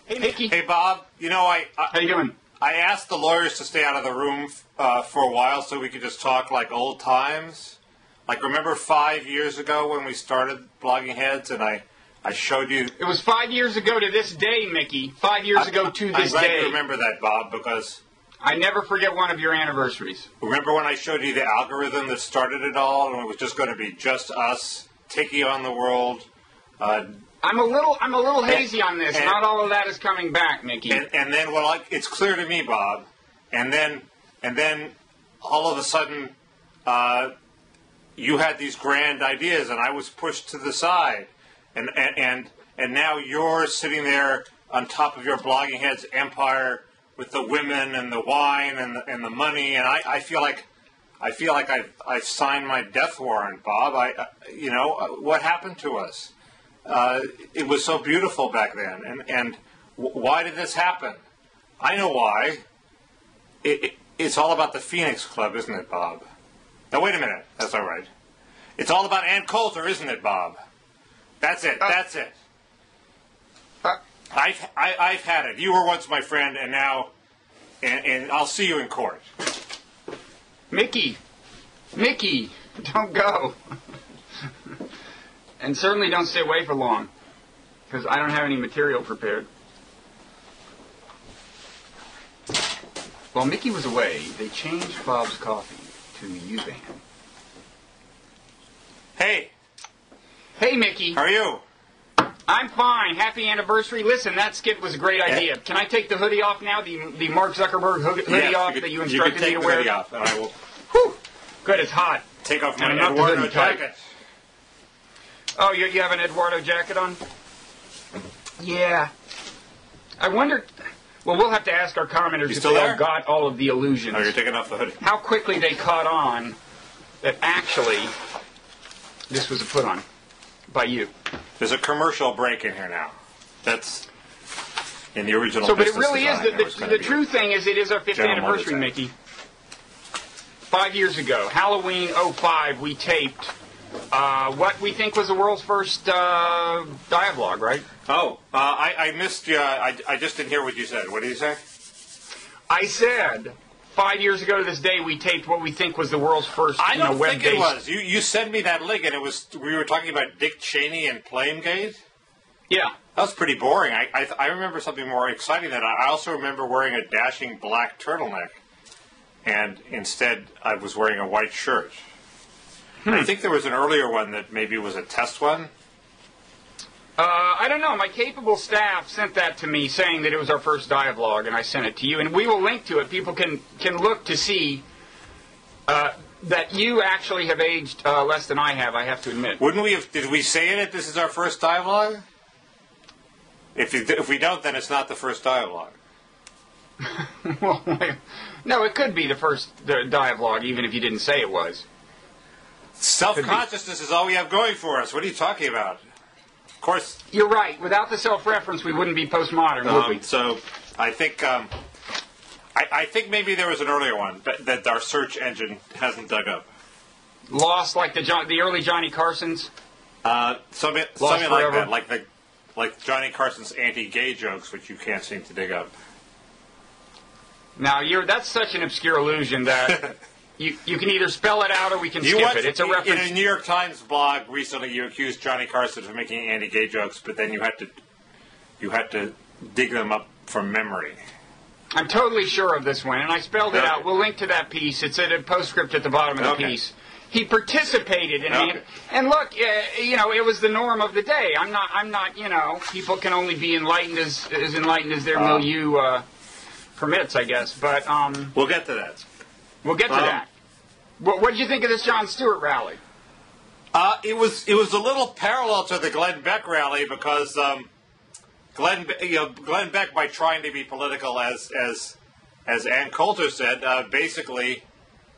Hey, Mickey. Hey, Bob. You know, How you doing? I asked the lawyers to stay out of the room for a while so we could just talk like old times. Like, remember 5 years ago when we started Bloggingheads and I showed you... It was 5 years ago to this day, Mickey. 5 years ago to this I'm glad day. you remember that, Bob, because... I never forget one of your anniversaries. Remember when I showed you the algorithm that started it all and it was just going to be just us taking on the world? I'm a little hazy on this. Not all of that is coming back, Mickey. And then, well, it's clear to me, Bob. And then, all of a sudden, you had these grand ideas, and I was pushed to the side. And now you're sitting there on top of your Bloggingheads empire with the women and the wine and the money, and I feel like I've signed my death warrant, Bob. What happened to us? It was so beautiful back then, and why did this happen? I know why. It's all about the Phoenix Club, isn't it, Bob? Now wait a minute. That's all right. It's all about Ann Coulter, isn't it, Bob? That's it. That's it. I've had it. You were once my friend, and now, and I'll see you in court. Mickey, don't go. And certainly don't stay away for long, because I don't have any material prepared. While Mickey was away, they changed Bob's coffee to U-Ban. Hey, Mickey. how are you? I'm fine. Happy anniversary. Listen, that skit was a great idea. Can I take the hoodie off now? The Mark Zuckerberg hoodie off that you instructed me to wear? You can take the hoodie off, and I will... Whew. Good, it's hot. Take off my And I'm not the Eduardo hoodie type. jacket. Oh, you have an Eduardo jacket on? Yeah. I wonder... Well, we'll have to ask our commenters if they all got all of the illusions. Oh, you're taking off the hoodie. How quickly they caught on that actually this was a put-on by you. There's a commercial break in here now. That's in the original. So, but it really design, is the true thing is it is our 5th anniversary, Mickey. 5 years ago, Halloween '05, we taped what we think was the world's first dialogue, right? Oh, I missed you. I just didn't hear what you said. What did you say? I said 5 years ago to this day, we taped what we think was the world's first I don't web-based... think it was. You sent me that link, and it was. We were talking about Dick Cheney and Flamegate. Yeah. That was pretty boring. I remember something more exciting than I also remember wearing a dashing black turtleneck, and instead I was wearing a white shirt. I think there was an earlier one that maybe was a test one. I don't know. My capable staff sent that to me saying that it was our first dialogue, and I sent it to you. And we will link to it. People can look to see that you actually have aged less than I have to admit. Wouldn't we have... Did we say in it this is our first dialogue? If we don't, then it's not the first dialogue. Well, no, it could be the first dialogue, even if you didn't say it was. Self-consciousness is all we have going for us. What are you talking about? Of course... You're right. Without the self-reference, we wouldn't be postmodern, would we? So, I think... I think maybe there was an earlier one that our search engine hasn't dug up. Lost, like the early Johnny Carsons? Something like that. Like Johnny Carson's anti-gay jokes, which you can't seem to dig up. Now, that's such an obscure illusion that... You can either spell it out or we can skip it. It's a reference. In a New York Times blog recently, you accused Johnny Carson of making anti-gay jokes, but then you had to dig them up from memory. I'm totally sure of this one, and I spelled it out. We'll link to that piece. It's at a postscript at the bottom of the piece. He participated in it, and look, it was the norm of the day. I'm not. People can only be enlightened as enlightened as their milieu permits, I guess. But we'll get to that. We'll get to that. What did you think of this Jon Stewart rally? It was a little parallel to the Glenn Beck rally because Glenn Beck, by trying to be political, as Ann Coulter said, basically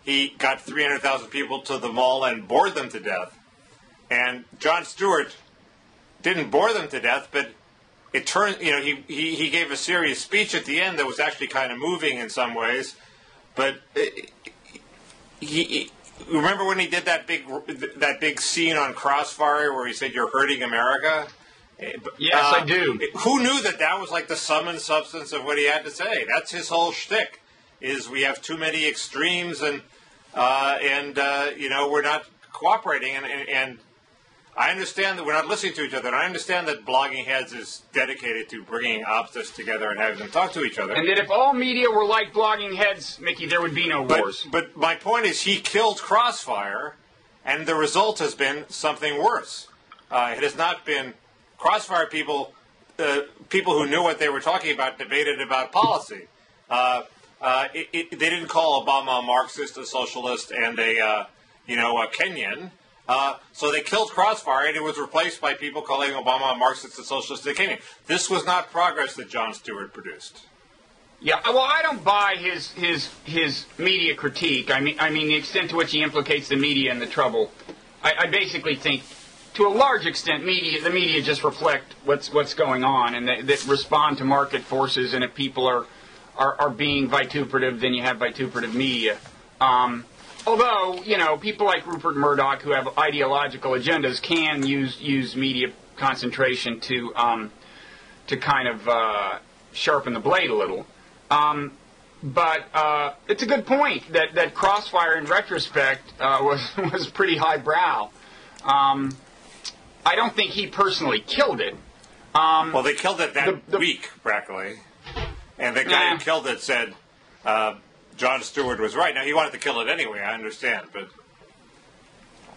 he got 300,000 people to the mall and bored them to death. And Jon Stewart didn't bore them to death, but it turned, he gave a serious speech at the end that was actually kind of moving in some ways. But remember when he did that big scene on Crossfire where he said, "You're hurting America"? Yes, I do. Who knew that was like the sum and substance of what he had to say? That's his whole shtick, is we have too many extremes and we're not cooperating. And I understand that we're not listening to each other. And I understand that Blogging Heads is dedicated to bringing opposites together and having them talk to each other. And that if all media were like Blogging Heads, Mickey, there would be no wars. But my point is he killed Crossfire, and the result has been something worse. It has not been Crossfire people who knew what they were talking about debated about policy. They didn't call Obama a Marxist, a socialist, and a Kenyan. So they killed Crossfire, and it was replaced by people calling Obama a Marxist, a socialist, and a Kenyan. This was not progress that Jon Stewart produced. Yeah, well, I don't buy his media critique. I mean the extent to which he implicates the media in the trouble. I basically think, to a large extent, the media just reflect what's going on, and they respond to market forces. And if people are being vituperative, then you have vituperative media. Although, people like Rupert Murdoch, who have ideological agendas, can use media concentration to kind of sharpen the blade a little. But it's a good point that Crossfire, in retrospect, was pretty highbrow. I don't think he personally killed it. Well, they killed it that week, practically. And the guy who killed it said Jon Stewart was right. Now, he wanted to kill it anyway, I understand. But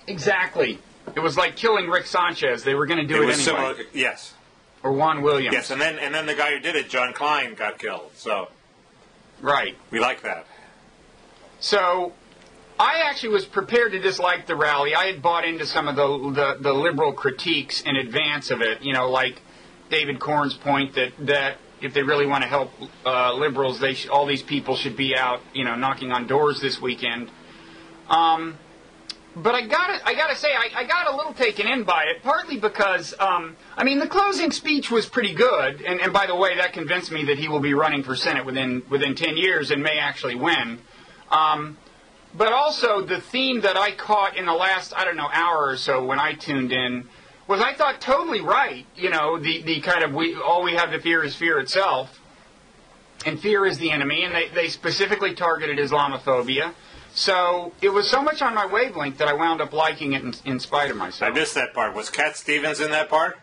exactly. It was like killing Rick Sanchez. They were going to do it anyway. Similar, yes. Or Juan Williams. Yes, and then the guy who did it, John Klein, got killed. So right. We like that. So I actually was prepared to dislike the rally. I had bought into some of the liberal critiques in advance of it. Like David Corn's point that if they really want to help liberals, all these people should be out, knocking on doors this weekend. But I gotta say, I got a little taken in by it, partly because, the closing speech was pretty good, and by the way, that convinced me that he will be running for Senate within 10 years and may actually win. But also, the theme that I caught in the last, hour or so when I tuned in was, I thought, totally right. The kind of, all we have to fear is fear itself, and fear is the enemy, and they specifically targeted Islamophobia. So it was so much on my wavelength that I wound up liking it in spite of myself. I missed that part. Was Cat Stevens in that part?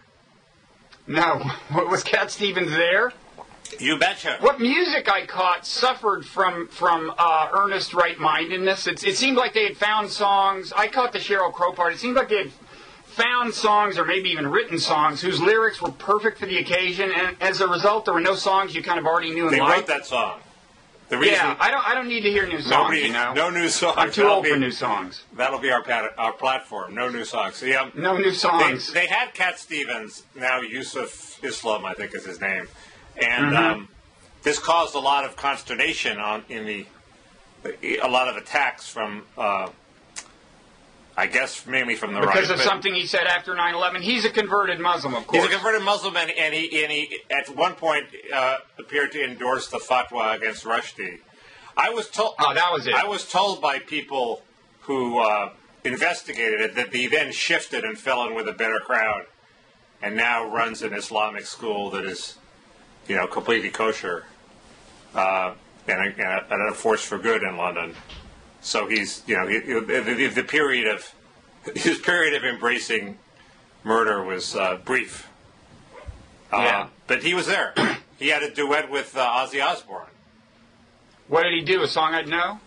No. Was Cat Stevens there? You betcha. What music I caught suffered from earnest right-mindedness. It seemed like they had found songs. I caught the Sheryl Crow part. It seemed like they had found songs, or maybe even written songs, whose lyrics were perfect for the occasion, and as a result, there were no songs you kind of already knew and liked. They wrote that song. I don't need to hear new songs. No new songs. I'm too old for new songs. That'll be our platform. No new songs. No new songs. They had Cat Stevens. Now Yusuf Islam, I think, is his name, and this caused a lot of consternation a lot of attacks from. I guess mainly from the right. Because of something he said after 9/11. He's a converted Muslim, of course. He's a converted Muslim, and he at one point appeared to endorse the fatwa against Rushdie. I was told. Oh, that was it. I was told by people who investigated it that he then shifted and fell in with a better crowd, and now runs an Islamic school that is, completely kosher, and a force for good in London. So he's, the period of his period of embracing murder was brief. But he was there. He had a duet with Ozzy Osbourne. What did he do? A song I'd know?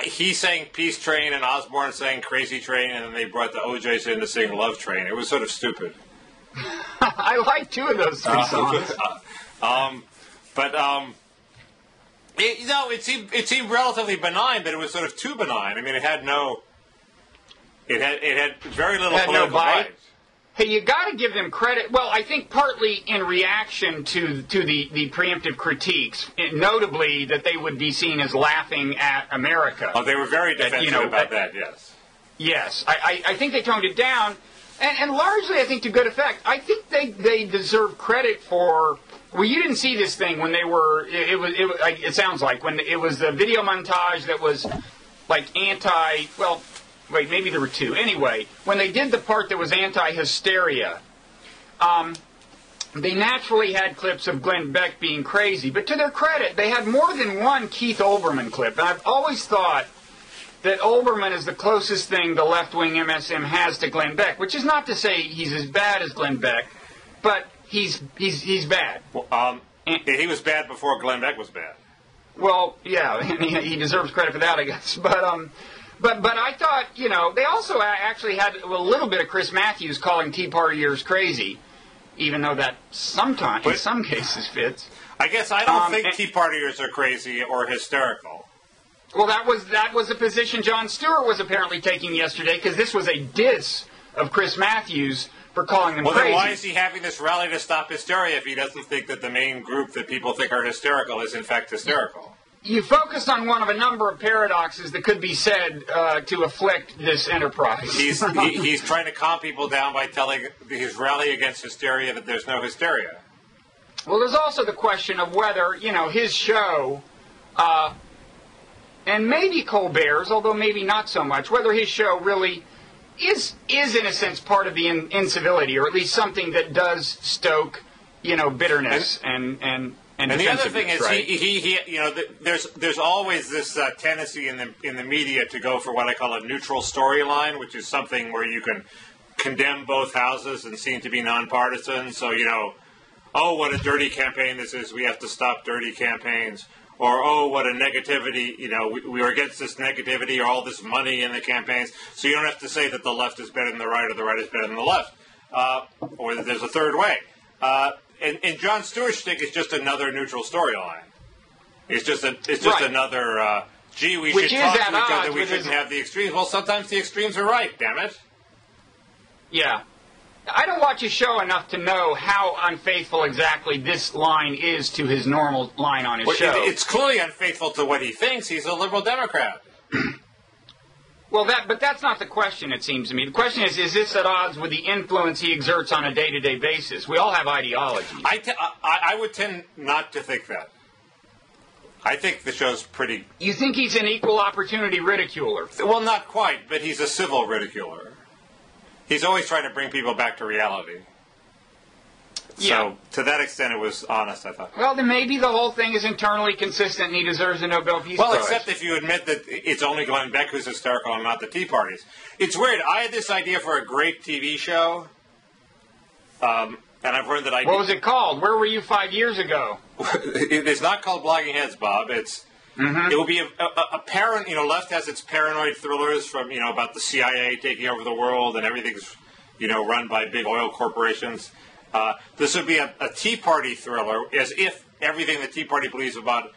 He sang Peace Train, and Osbourne sang Crazy Train, and then they brought the OJs in to sing Love Train. It was sort of stupid. I like two of those three songs. It seemed relatively benign, but it was sort of too benign. It had very little political bite. Hey, you got to give them credit. Well, I think partly in reaction to the preemptive critiques, notably that they would be seen as laughing at America. Oh, they were very defensive about that. Yes. Yes, I think they toned it down, and largely I think to good effect. I think they deserve credit for. Well, you didn't see this thing when they were. It sounds like when it was the video montage that was like anti. Well, wait, maybe there were two. Anyway, when they did the part that was anti-hysteria, they naturally had clips of Glenn Beck being crazy. But to their credit, they had more than one Keith Olbermann clip. And I've always thought that Olbermann is the closest thing the left-wing MSM has to Glenn Beck, which is not to say he's as bad as Glenn Beck, but he's bad. Well, he was bad before Glenn Beck was bad. Well, yeah, he deserves credit for that, I guess. But I thought, they also actually had a little bit of Chris Matthews calling Tea Partiers crazy, even though that sometimes, in some cases, fits. I guess I don't think Tea Partiers are crazy or hysterical. Well, that was a position Jon Stewart was apparently taking yesterday, because this was a diss of Chris Matthews for calling them crazy. Well, then why is he having this rally to stop hysteria if he doesn't think that the main group that people think are hysterical is in fact hysterical? You focused on one of a number of paradoxes that could be said to afflict this enterprise. He's trying to calm people down by telling his rally against hysteria that there's no hysteria. Well, there's also the question of whether, his show, and maybe Colbert's, although maybe not so much, whether his show really is in a sense part of the incivility, or at least something that does stoke, bitterness and the other thing is, right? there's always this tendency in the media to go for what I call a neutral storyline, which is something where you can condemn both houses and seem to be nonpartisan. So oh, what a dirty campaign this is. We have to stop dirty campaigns. Or, oh, what a negativity, we were against this negativity or all this money in the campaigns. So you don't have to say that the left is better than the right or the right is better than the left. Or that there's a third way. And Jon Stewart's shtick is just another neutral storyline. It's just another, we should talk to each other, we shouldn't have the extremes. Well, sometimes the extremes are right, damn it. Yeah. I don't watch his show enough to know how unfaithful exactly this line is to his normal line on his show. It's clearly unfaithful to what he thinks. He's a liberal Democrat. But that's not the question, it seems to me. The question is this at odds with the influence he exerts on a day-to-day basis? We all have ideologies. I would tend not to think that. I think the show's pretty... You think he's an equal opportunity ridiculer? Well, not quite, but he's a civil ridiculer. He's always trying to bring people back to reality. Yeah. So, to that extent, it was honest, I thought. Well, then maybe the whole thing is internally consistent and he deserves a Nobel Peace Prize. Well, except if you admit that it's only Glenn Beck who's hysterical and not the Tea Parties. It's weird. I had this idea for a great TV show, and I've learned that I... What was it called? Where were you 5 years ago? It's not called Bloggingheads, Bob. It's... Mm-hmm. It will be a left has its paranoid thrillers from, about the CIA taking over the world and everything's, run by big oil corporations. This would be a Tea Party thriller, as if everything the Tea Party believes about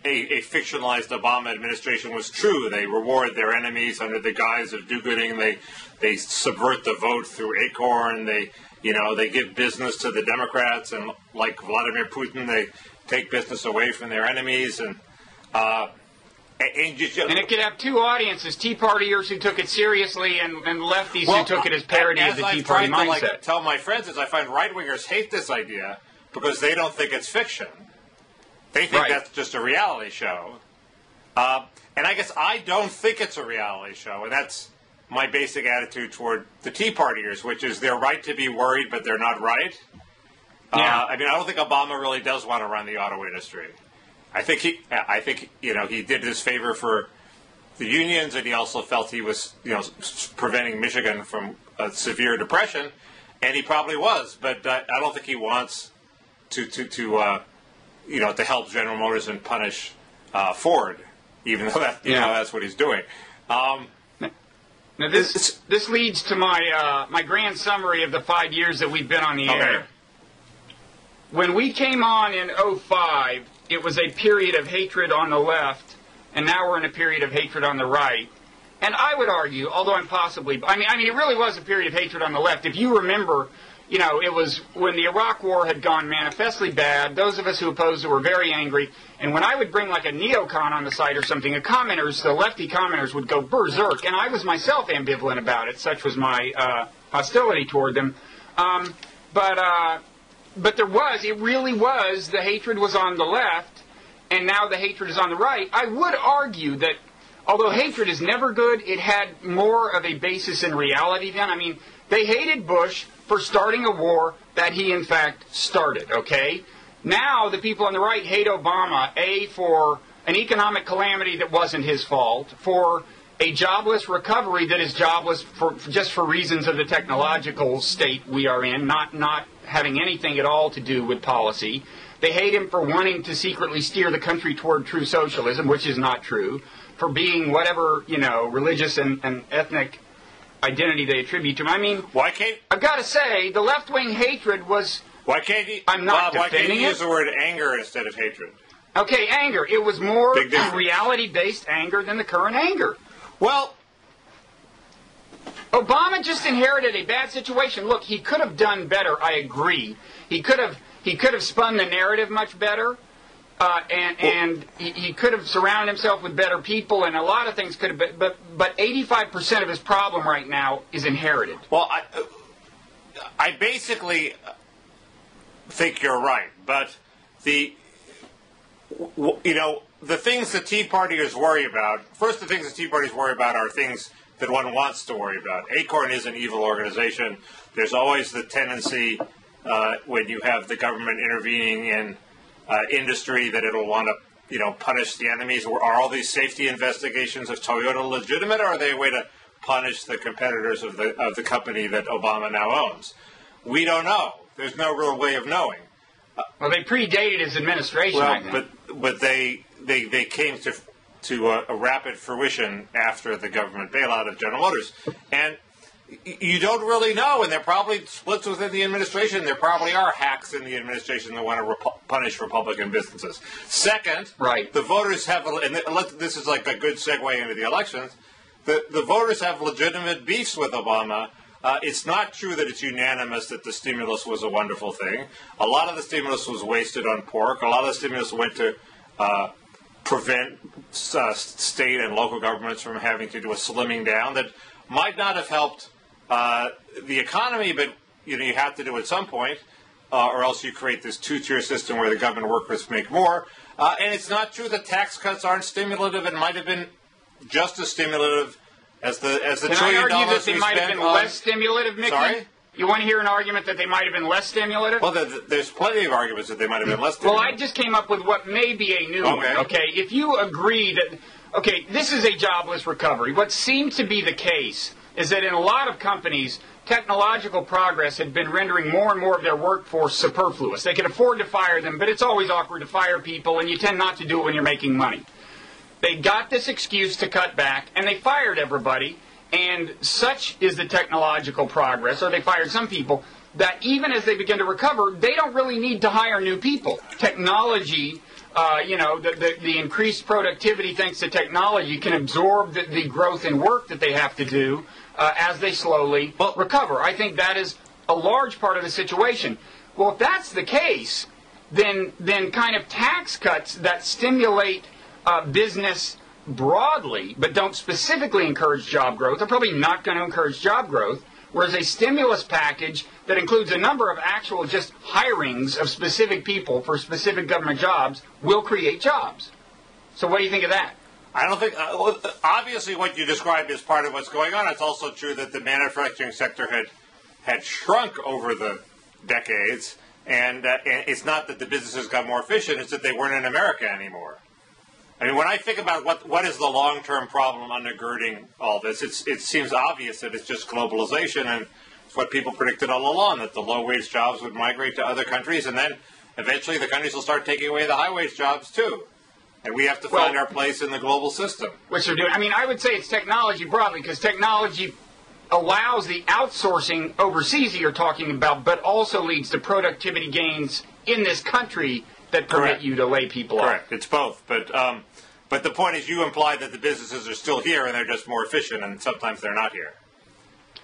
a fictionalized Obama administration was true. They reward their enemies under the guise of do-gooding. They subvert the vote through Acorn. They give business to the Democrats, and like Vladimir Putin, they take business away from their enemies and it could have two audiences: Tea Partiers who took it seriously and lefties who took it as parody of the Tea Party mindset. Tell my friends is I find right-wingers hate this idea because they don't think it's fiction. They think that's just a reality show. And I guess I don't think it's a reality show, and that's my basic attitude toward the Tea Partiers, which is they're right to be worried, but they're not right. Yeah. I don't think Obama really does want to run the auto industry. I think he did his favor for the unions, and he also felt he was preventing Michigan from a severe depression, and he probably was. But I don't think he wants to help General Motors and punish Ford, even though that's what he's doing. Now this leads to my grand summary of the 5 years that we've been on the air. When we came on in 2005. It was a period of hatred on the left, and now we're in a period of hatred on the right. And I would argue, although it really was a period of hatred on the left. If you remember, it was when the Iraq War had gone manifestly bad. Those of us who opposed it were very angry. And when I would bring like a neocon on the site or something, the lefty commenters would go berserk. And I was myself ambivalent about it. Such was my hostility toward them. But it really was, the hatred was on the left, and now the hatred is on the right. I would argue that although hatred is never good, it had more of a basis in reality then. I mean, they hated Bush for starting a war that he, in fact, started, okay? Now the people on the right hate Obama, for an economic calamity that wasn't his fault, for a jobless recovery that is jobless just for reasons of the technological state we are in, not having anything at all to do with policy. They hate him for wanting to secretly steer the country toward true socialism, which is not true, for being whatever, religious and ethnic identity they attribute to him. I mean, I've got to say, the left-wing hatred was... Why can't you, I'm not Bob, why can't you defending use the word anger instead of hatred? Okay, anger. It was more reality-based anger than the current anger. Well, Obama just inherited a bad situation. Look, he could have done better, I agree. He could have spun the narrative much better, and he could have surrounded himself with better people, and a lot of things could have been, but 85% of his problem right now is inherited. Well, I basically think you're right, but the things the Tea Partiers worry about, first the things the Tea Partiers worry about are things that one wants to worry about. Acorn is an evil organization. There's always the tendency when you have the government intervening in industry that it'll want to, punish the enemies. Are all these safety investigations of Toyota legitimate, or are they a way to punish the competitors of the company that Obama now owns? We don't know. There's no real way of knowing. Well, they predated his administration, I think. But they came to a rapid fruition after the government bailout of General Motors. And you don't really know, and there are probably splits within the administration. There probably are hacks in the administration that want to punish Republican businesses. Second, right. The voters have, and this is like a good segue into the elections, the voters have legitimate beefs with Obama. It's not true that it's unanimous that the stimulus was a wonderful thing. A lot of the stimulus was wasted on pork. A lot of the stimulus went to prevent state and local governments from having to do a slimming down that might not have helped the economy, but you have to do it at some point, or else you create this two-tier system where the government workers make more. And it's not true that tax cuts aren't stimulative. It might have been just as stimulative as the $1 trillion we spent on... Can I argue that they might have been less stimulative, Mickey? Sorry? You want to hear an argument that they might have been less stimulative? Well, there's plenty of arguments that they might have been less stimulative. Well, I just came up with what may be a new one, okay? If you agree that, okay, this is a jobless recovery, what seems to be the case is that in a lot of companies, technological progress had been rendering more and more of their workforce superfluous. They could afford to fire them, but it's always awkward to fire people, and you tend not to do it when you're making money. They got this excuse to cut back, and they fired everybody, and such is the technological progress, or they fired some people, that even as they begin to recover, they don't really need to hire new people. Technology, the increased productivity thanks to technology can absorb the growth in work that they have to do as they slowly recover. I think that is a large part of the situation. Well, if that's the case, then kind of tax cuts that stimulate business broadly, but don't specifically encourage job growth, are probably not going to encourage job growth, whereas a stimulus package that includes a number of actual just hirings of specific people for specific government jobs will create jobs. So what do you think of that? I don't think, obviously what you described is part of what's going on. It's also true that the manufacturing sector had shrunk over the decades, and it's not that the businesses got more efficient, it's that they weren't in America anymore. I mean, when I think about what is the long-term problem undergirding all this, it seems obvious that it's just globalization, and it's what people predicted all along, that the low-wage jobs would migrate to other countries, and then eventually the countries will start taking away the high-wage jobs too. And we have to find our place in the global system. Which they're doing. I mean, I would say it's technology broadly, because technology allows the outsourcing overseas that you're talking about, but also leads to productivity gains in this country that permit you to lay people off. Correct. It's both. But the point is, you imply that the businesses are still here and they're just more efficient, and sometimes they're not here.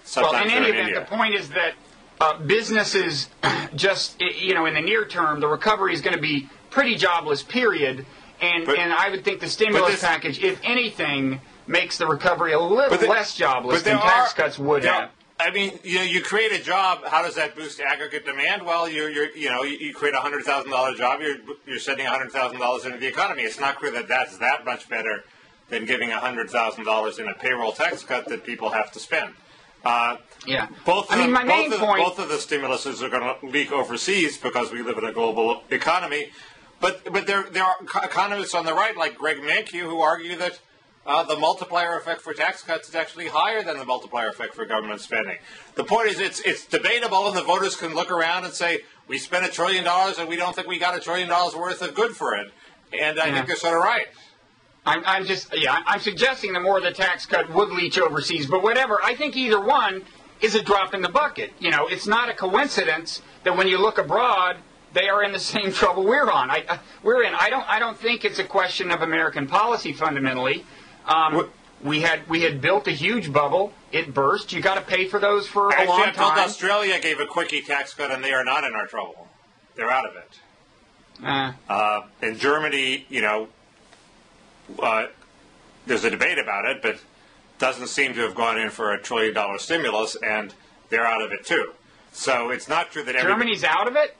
Sometimes in any event, the point is that businesses just, in the near term, the recovery is going to be pretty jobless, period. And I would think the stimulus package, if anything, makes the recovery a little less jobless than tax cuts would have. I mean, you create a job. How does that boost aggregate demand? Well, you create a $100,000 job. You're sending $100,000 into the economy. It's not clear that that's that much better than giving $100,000 in a payroll tax cut that people have to spend. Yeah. Both of the stimuluses are going to leak overseas because we live in a global economy. But there are economists on the right, like Greg Mankiw, who argue that the multiplier effect for tax cuts is actually higher than the multiplier effect for government spending. The point is it's debatable, and the voters can look around and say, we spent $1 trillion and we don't think we got $1 trillion worth of good for it. And I think they're sort of right. I'm suggesting that more of the tax cut would leach overseas, but whatever. I think either one is a drop in the bucket. You know, it's not a coincidence that when you look abroad, they are in the same trouble we're in. I don't think it's a question of American policy fundamentally. We had built a huge bubble. It burst. You got to pay for those for a long time. Actually, I told Australia gave a quickie tax cut, and they are not in our trouble. They're out of it. In Germany, you know, there's a debate about it, but doesn't seem to have gone in for $1 trillion stimulus, and they're out of it too. So it's not true that Germany's out of it?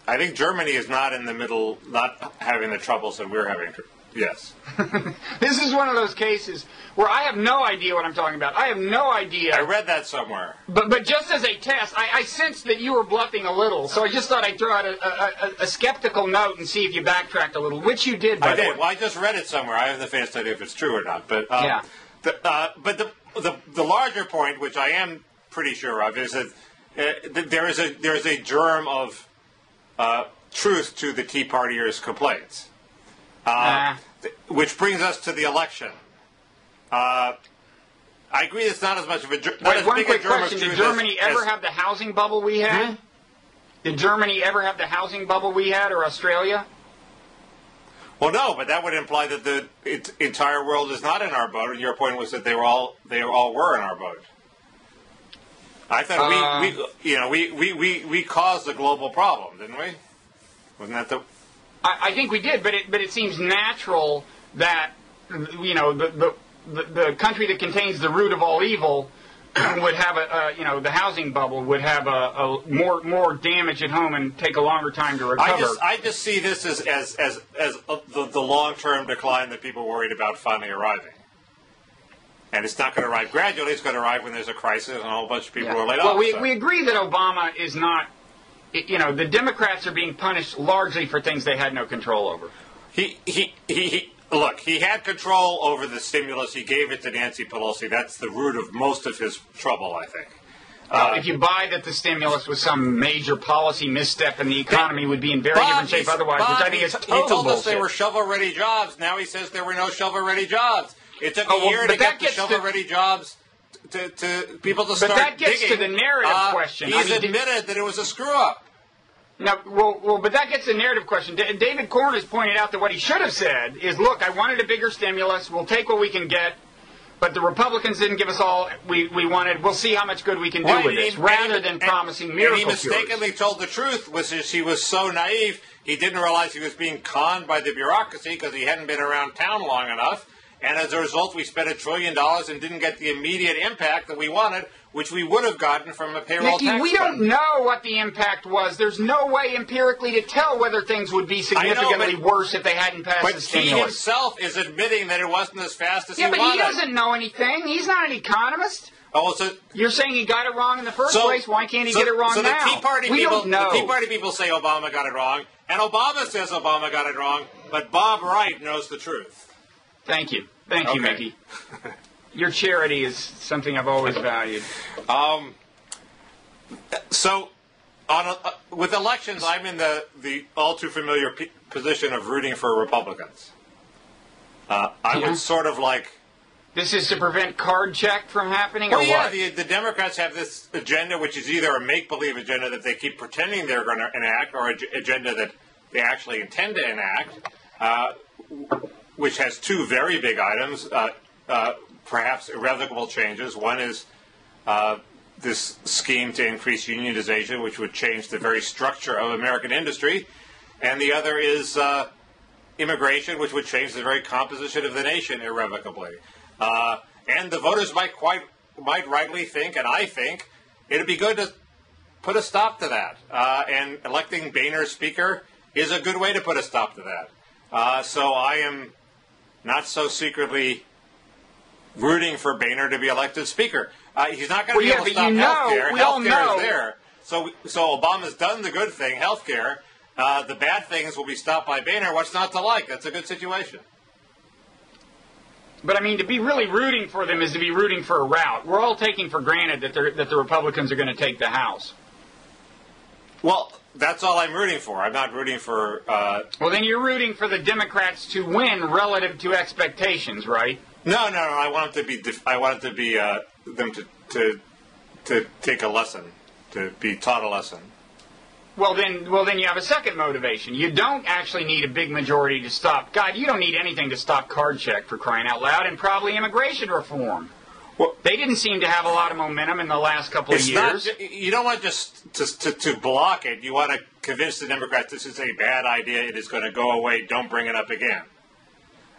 I think Germany is not in the middle, not having the troubles that we're having. Yes. This is one of those cases where I have no idea what I'm talking about. I have no idea. I read that somewhere. But just as a test, I sensed that you were bluffing a little, so I just thought I'd throw out a skeptical note and see if you backtracked a little, which you did. I did. Well, I just read it somewhere. I have the faintest idea if it's true or not. But but the larger point, which I am pretty sure of, is that there is a germ of truth to the Tea Partiers' complaints. Which brings us to the election. I agree it's not as much of a one quick question. Did Germany ever have the housing bubble we had? Did Germany ever have the housing bubble we had, or Australia? Well, no, but that would imply that the entire world is not in our boat, and your point was that they all were in our boat. I thought we caused the global problem, didn't we? Wasn't that the... I think we did, but it seems natural that the country that contains the root of all evil would have the housing bubble would have a more damage at home and take a longer time to recover. I just see this as the long-term decline that people worried about finally arriving. And it's not going to arrive gradually. It's going to arrive when there's a crisis and a whole bunch of people are laid off. Well, we agree that Obama is not. The Democrats are being punished largely for things they had no control over. Look, he had control over the stimulus. He gave it to Nancy Pelosi. That's the root of most of his trouble, I think. If you buy that the stimulus was some major policy misstep and the economy would be in very different shape otherwise, which I think is total He told us bullshit. there were shovel-ready jobs. Now he says there were no shovel-ready jobs. It took a year to get the shovel-ready jobs to people to start digging. But that gets to the narrative question. He's admitted that it was a screw-up. Now, but that gets to the narrative question. David Corn has pointed out that what he should have said is, look, I wanted a bigger stimulus. We'll take what we can get. But the Republicans didn't give us all we wanted. We'll see how much good we can do with this, rather than promising miracle cures. And he mistakenly told the truth, which is he was so naive, he didn't realize he was being conned by the bureaucracy because he hadn't been around town long enough. And as a result, we spent $1 trillion and didn't get the immediate impact that we wanted, which we would have gotten from a payroll tax cut. We don't know what the impact was. There's no way empirically to tell whether things would be significantly worse if they hadn't passed the stimulus. But he himself is admitting that it wasn't as fast as he wanted. Yeah, but he doesn't know anything. He's not an economist. Oh, so you're saying he got it wrong in the first place. Why can't he get it wrong now? The Tea Party don't know. The Tea Party people say Obama got it wrong, and Obama says Obama got it wrong, but Bob Wright knows the truth. Thank you. Thank you, Mickey. Your charity is something I've always valued. So, with elections, I'm in the all too familiar position of rooting for Republicans. I would sort of like... This is to prevent card check from happening, or what? The Democrats have this agenda, which is either a make-believe agenda that they keep pretending they're going to enact, or an agenda that they actually intend to enact, which has two very big items, perhaps irrevocable changes. One is this scheme to increase unionization, which would change the very structure of American industry. And the other is immigration, which would change the very composition of the nation irrevocably. And the voters might rightly think, and I think, it'd be good to put a stop to that. And electing Boehner Speaker is a good way to put a stop to that. So I am not so secretly rooting for Boehner to be elected Speaker. He's not going to be able to stop health care. Health care is there. So Obama's done the good thing, health care. The bad things will be stopped by Boehner. What's not to like? That's a good situation. But, I mean, to be really rooting for them is to be rooting for a rout. We're all taking for granted that the Republicans are going to take the House. Well, that's all I'm rooting for. I'm not rooting for... Well, then you're rooting for the Democrats to win relative to expectations, right? No. I want them to be... them to take a lesson, to be taught a lesson. Well, then you have a second motivation. You don't actually need a big majority to stop. God, you don't need anything to stop card check, for crying out loud, and probably immigration reform. Well, they didn't seem to have a lot of momentum in the last couple of years. You don't want just to block it. You want to convince the Democrats this is a bad idea. It is going to go away. Don't bring it up again.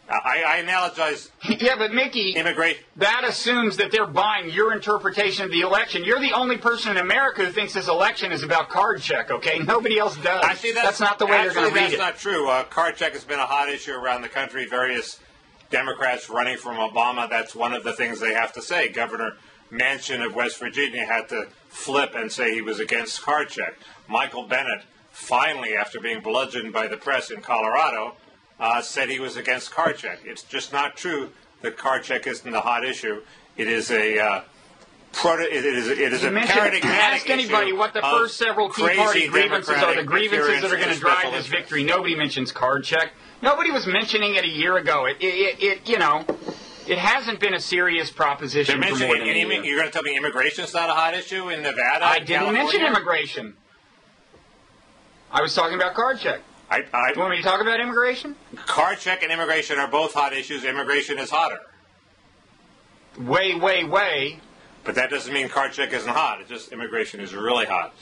I analogize. Yeah, but Mickey, that assumes that they're buying your interpretation of the election. You're the only person in America who thinks this election is about card check, okay? Nobody else does. Actually, that's not the way they're going to read it. That's not true. Card check has been a hot issue around the country. Various Democrats running from Obama, that's one of the things they have to say. Governor Manchin of West Virginia had to flip and say he was against card check. Michael Bennet, finally, after being bludgeoned by the press in Colorado, said he was against card check. It's just not true that card check isn't a hot issue. It is a paradigmatic ask anybody what the first several Tea Party grievances are. The grievances that are going to drive this victory. Nobody mentions card check. Nobody was mentioning it a year ago. It hasn't been a serious proposition for more than a year. You're going to tell me immigration is not a hot issue in Nevada? I didn't mention immigration. I was talking about card check. You want me to talk about immigration? Card check and immigration are both hot issues. Immigration is hotter. Way. But that doesn't mean card check isn't hot. It's just immigration is really hot.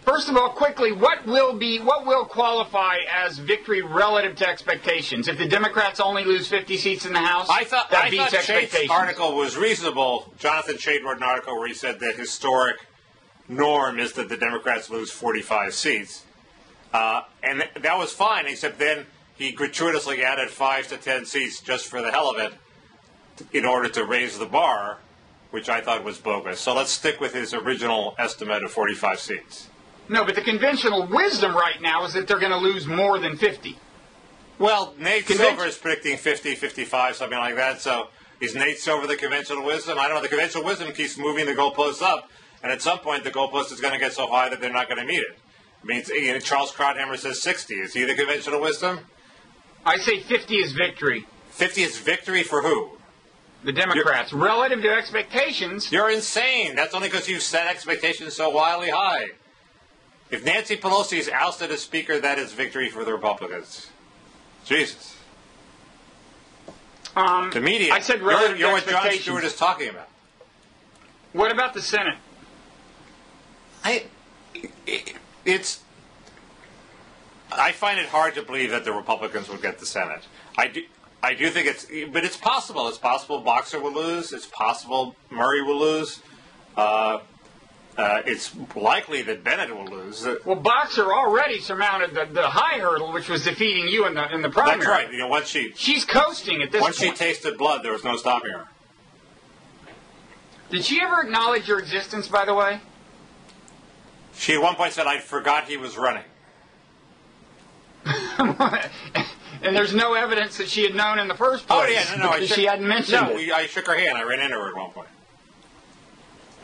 First of all, quickly, what will qualify as victory relative to expectations? If the Democrats only lose 50 seats in the House, that beats expectations. Chait's article was reasonable. Jonathan Chait wrote an article where he said the historic norm is that the Democrats lose 45 seats. And that was fine, except then he gratuitously added 5 to 10 seats just for the hell of it in order to raise the bar, which I thought was bogus. So let's stick with his original estimate of 45 seats. No, but the conventional wisdom right now is that they're going to lose more than 50. Well, Nate Silver is predicting 50, 55, something like that. So is Nate Silver the conventional wisdom? I don't know. The conventional wisdom keeps moving the goalposts up, and at some point the goalpost is going to get so high that they're not going to meet it. I mean, Charles Krauthammer says 60. Is he the conventional wisdom? I say 50 is victory. 50 is victory for who? The Democrats. Relative to expectations. You're insane. That's only because you've set expectations so wildly high. If Nancy Pelosi is ousted as Speaker, that is victory for the Republicans. Jesus. The media. I said relative you're to what Jon expectations. Stewart is talking about. What about the Senate? I find it hard to believe that the Republicans will get the Senate. I do think but it's possible. It's possible Boxer will lose. It's possible Murray will lose. It's likely that Bennett will lose. Well, Boxer already surmounted the high hurdle, which was defeating you in the primary. That's right. Once she's coasting at this point. Once she tasted blood, there was no stopping her. Did she ever acknowledge your existence, by the way? She at one point said, "I forgot he was running." And there's no evidence that she had known in the first place. Oh, yeah, no. She hadn't mentioned it. I shook her hand. I ran into her at one point.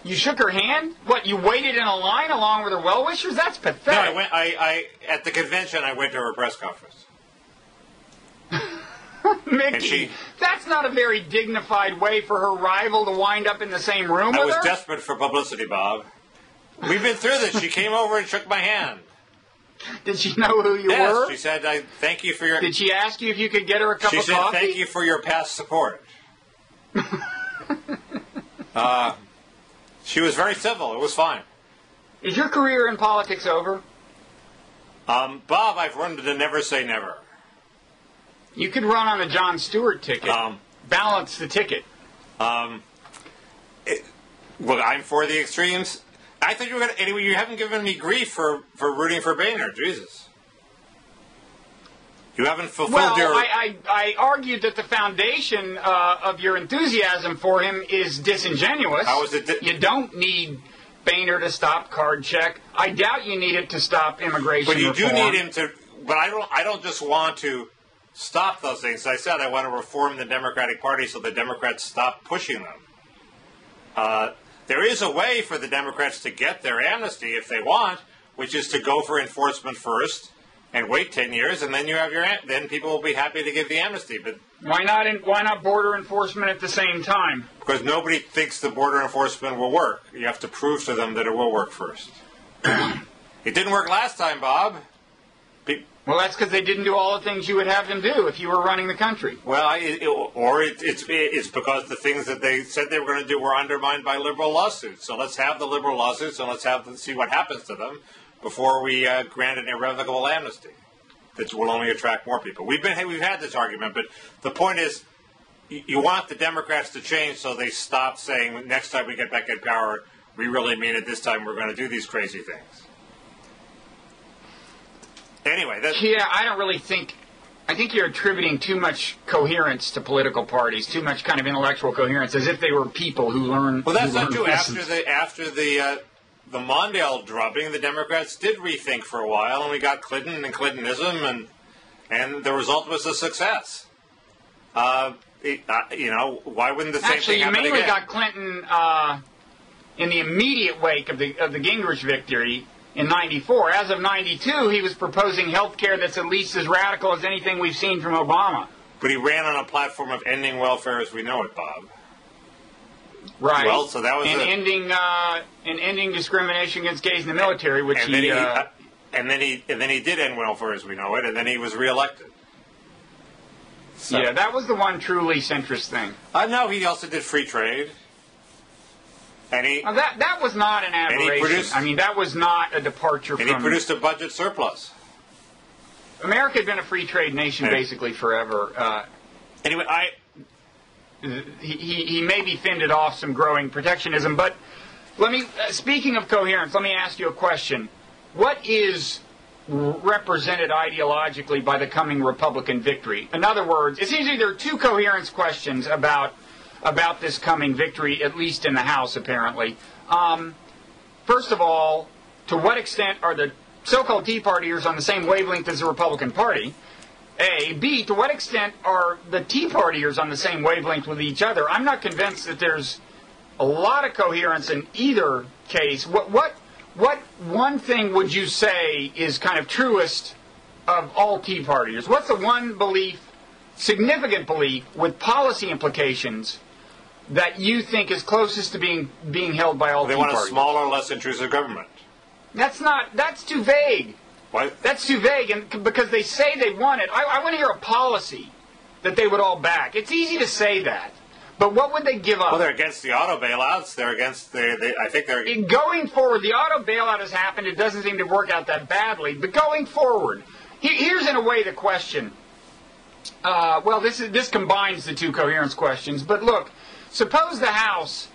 You shook her hand? What, you waited in a line along with her well-wishers? That's pathetic. No, at the convention, I went to her press conference. Mickey, that's not a very dignified way for her rival to wind up in the same room with her. I was desperate for publicity, Bob. We've been through this. She came over and shook my hand. Did she know who you were? Yes, she said, thank you for your... Did she ask you if you could get her a cup of coffee? She said, thank you for your past support. She was very civil. It was fine. Is your career in politics over? Bob, I've learned to never say never. You could run on the Jon Stewart ticket. Balance the ticket. Well, I'm for the extremes. I thought you were going to... Anyway, you haven't given me grief for rooting for Boehner. Jesus. You haven't fulfilled well, your... I argued that the foundation of your enthusiasm for him is disingenuous. How is it? You don't need Boehner to stop card check. I doubt you need it to stop immigration But you reform. do need him to... But I don't just want to stop those things. As I said, I want to reform the Democratic Party so the Democrats stop pushing them. There is a way for the Democrats to get their amnesty if they want, which is to go for enforcement first and wait 10 years, and then you have then people will be happy to give the amnesty. But why not border enforcement at the same time? Because nobody thinks the border enforcement will work. You have to prove to them that it will work first. It didn't work last time, Bob. Well, that's because they didn't do all the things you would have them do if you were running the country. Well, it's because the things that they said they were going to do were undermined by liberal lawsuits. So let's have the liberal lawsuits and let's see what happens to them before we grant an irrevocable amnesty that will only attract more people. We've had this argument, but the point is, you want the Democrats to change so they stop saying next time we get back in power, we really mean it. This time we're going to do these crazy things. Anyway, I don't really think. I think you're attributing too much coherence to political parties, too much kind of intellectual coherence, as if they were people who learn. Well, that's not true. Lessons. After the Mondale drubbing, the Democrats did rethink for a while, and we got Clinton and Clintonism, and the result was a success. Why wouldn't the same thing happen again? You mainly got Clinton in the immediate wake of the Gingrich victory. In 94. As of 92, he was proposing health care that's at least as radical as anything we've seen from Obama. But he ran on a platform of ending welfare as we know it, Bob. Right. Well, so that was ending discrimination against gays in the military, which and then he did end welfare as we know it, and then he was reelected. So. Yeah, that was the one truly centrist thing. No, he also did free trade. And that was not an aberration. That was not a departure from... And he produced a budget surplus. America had been a free trade nation basically forever. Anyway, he maybe fended off some growing protectionism, but speaking of coherence, let me ask you a question. What is represented ideologically by the coming Republican victory? In other words, it seems there are two coherence questions about this coming victory, at least in the House, apparently. First of all, to what extent are the so-called Tea Partiers on the same wavelength as the Republican Party? A. B, to what extent are the Tea Partiers on the same wavelength with each other? I'm not convinced that there's a lot of coherence in either case. What one thing would you say is kind of truest of all Tea Partiers? What's the one belief, significant belief, with policy implications that you think is closest to being held by all Tea Partiers? They want a smaller, less intrusive government. That's too vague. What? That's too vague, and because they say they want it. I want to hear a policy that they would all back. It's easy to say that, but what would they give up? Well, they're against the auto bailouts. They're against I think they're... Going forward, the auto bailout has happened. It doesn't seem to work out that badly, but going forward, here's in a way the question. This combines the two coherence questions, but look, suppose the House,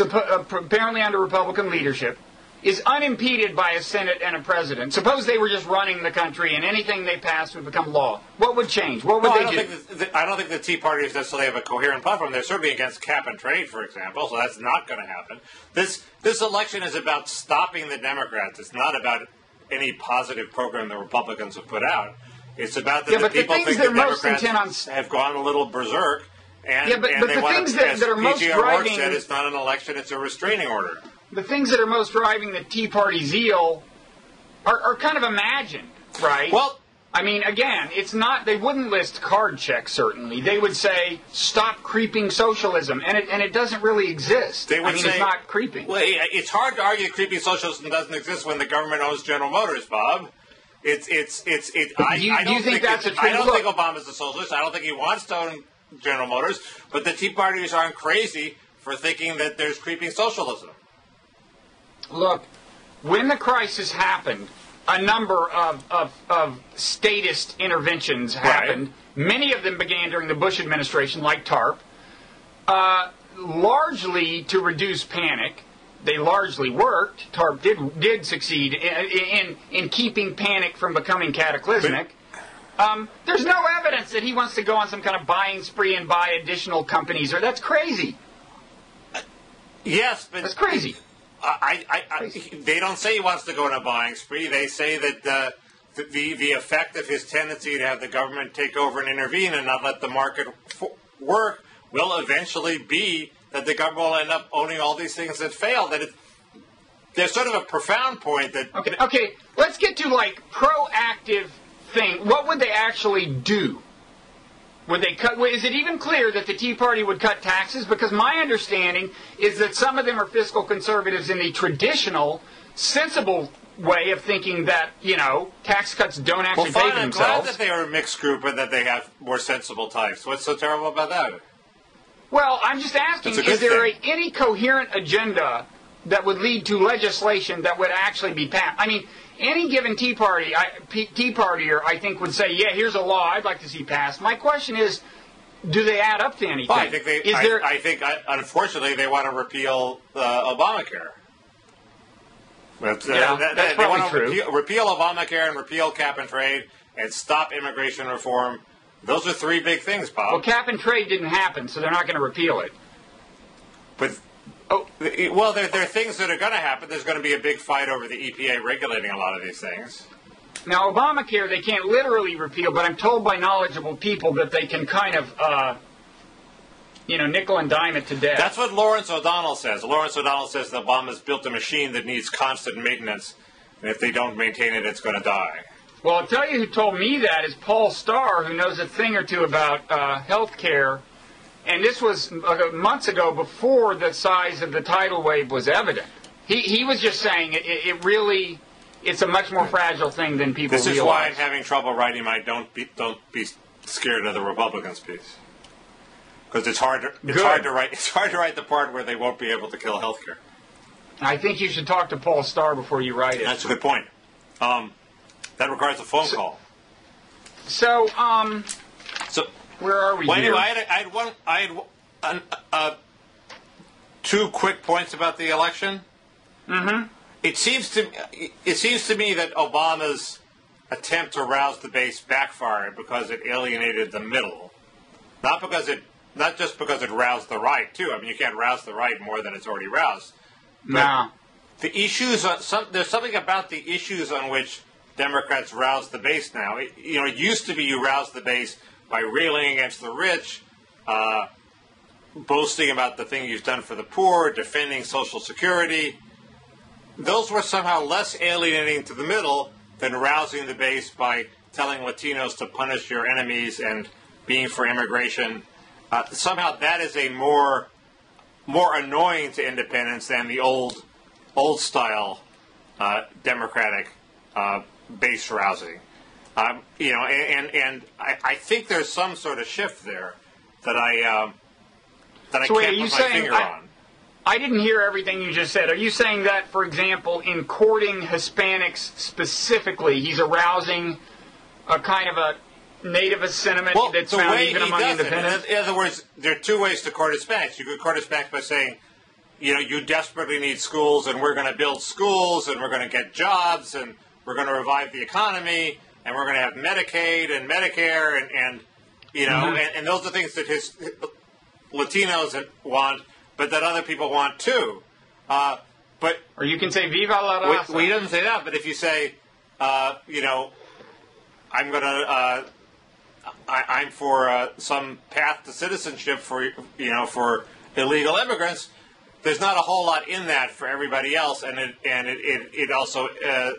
apparently under Republican leadership, is unimpeded by a Senate and a President. Suppose they were just running the country and anything they passed would become law. What would change? What would they do? I don't think the Tea Partiers necessarily have a coherent platform. They're certainly against cap and trade, for example, so that's not going to happen. This election is about stopping the Democrats. It's not about any positive program the Republicans have put out. It's about that the people think the Democrats have gone a little berserk, and they want to, as P.G. O'Rourke said, it's not an election, it's a restraining order. The things that are most driving the Tea Party zeal are kind of imagined, right? Well, again, it's not. They wouldn't list card checks. Certainly, they would say stop creeping socialism, and it doesn't really exist. They would say, it's not creeping. Well, it's hard to argue that creeping socialism doesn't exist when the government owns General Motors, Bob. I don't think Obama's a socialist. I don't think he wants to own General Motors. But the Tea Partiers aren't crazy for thinking that there's creeping socialism. Look, when the crisis happened, a number of statist interventions happened. Right. Many of them began during the Bush administration, like TARP, largely to reduce panic. They largely worked. TARP did succeed in keeping panic from becoming cataclysmic. There's no evidence that he wants to go on some kind of buying spree and buy additional companies. Or that's crazy. Yes, but that's crazy. They don't say he wants to go on a buying spree. They say that the effect of his tendency to have the government take over and intervene and not let the market work will eventually be that the government will end up owning all these things that fail. There's sort of a profound point that... Okay, let's get to, like, proactive thing. What would they actually do? Would they cut? Is it even clear that the Tea Party would cut taxes? Because my understanding is that some of them are fiscal conservatives in the traditional, sensible way of thinking that, tax cuts don't actually pay for themselves. I'm glad that they are a mixed group and that they have more sensible types. What's so terrible about that? Well, I'm just asking, is there any coherent agenda that would lead to legislation that would actually be passed? I mean, any given Tea Partier, I think, would say, yeah, here's a law I'd like to see passed. My question is, do they add up to anything? Well, I think, unfortunately, they want to repeal Obamacare. That's probably true. Repeal Obamacare and repeal cap and trade and stop immigration reform. Those are three big things, Bob. Well, cap and trade didn't happen, so they're not going to repeal it. But... Well, there are things that are going to happen. There's going to be a big fight over the EPA regulating a lot of these things. Now, Obamacare, they can't literally repeal, but I'm told by knowledgeable people that they can kind of, nickel and dime it to death. That's what Lawrence O'Donnell says. Lawrence O'Donnell says that Obama's built a machine that needs constant maintenance, and if they don't maintain it, it's going to die. Well, I'll tell you who told me that is Paul Starr, who knows a thing or two about health care. And this was months ago, before the size of the tidal wave was evident. He was just saying it's a much more fragile thing than people realize. This is why I'm having trouble writing my don't be scared of the Republicans piece, because it's hard to write the part where they won't be able to kill healthcare. I think you should talk to Paul Starr before you write it. That's a good point. That requires a phone call. So. Where are we? Well, anyway, I had two quick points about the election. Mm-hmm. It seems to me that Obama's attempt to rouse the base backfired because it alienated the middle, not just because it roused the right too. I mean, you can't rouse the right more than it's already roused. No. The issues there's something about the issues on which Democrats rouse the base now. It used to be you rouse the base by railing against the rich, boasting about the thing you've done for the poor, defending Social Security. Those were somehow less alienating to the middle than rousing the base by telling Latinos to punish your enemies and being for immigration. Somehow that is a more annoying to independents than the old style Democratic base rousing. And I think there's some sort of shift there that I can't put my finger on. I didn't hear everything you just said. Are you saying that, for example, in courting Hispanics specifically, he's arousing a kind of a nativist sentiment that's found even among independents? In other words, there are two ways to court Hispanics. You could court Hispanics by saying, you desperately need schools, and we're going to build schools, and we're going to get jobs, and we're going to revive the economy, and we're going to have Medicaid and Medicare, and those are things that Latinos want, but that other people want too. Or you can say "Viva la raza." We doesn't say that, but if you say, I'm for some path to citizenship for illegal immigrants, there's not a whole lot in that for everybody else, and it also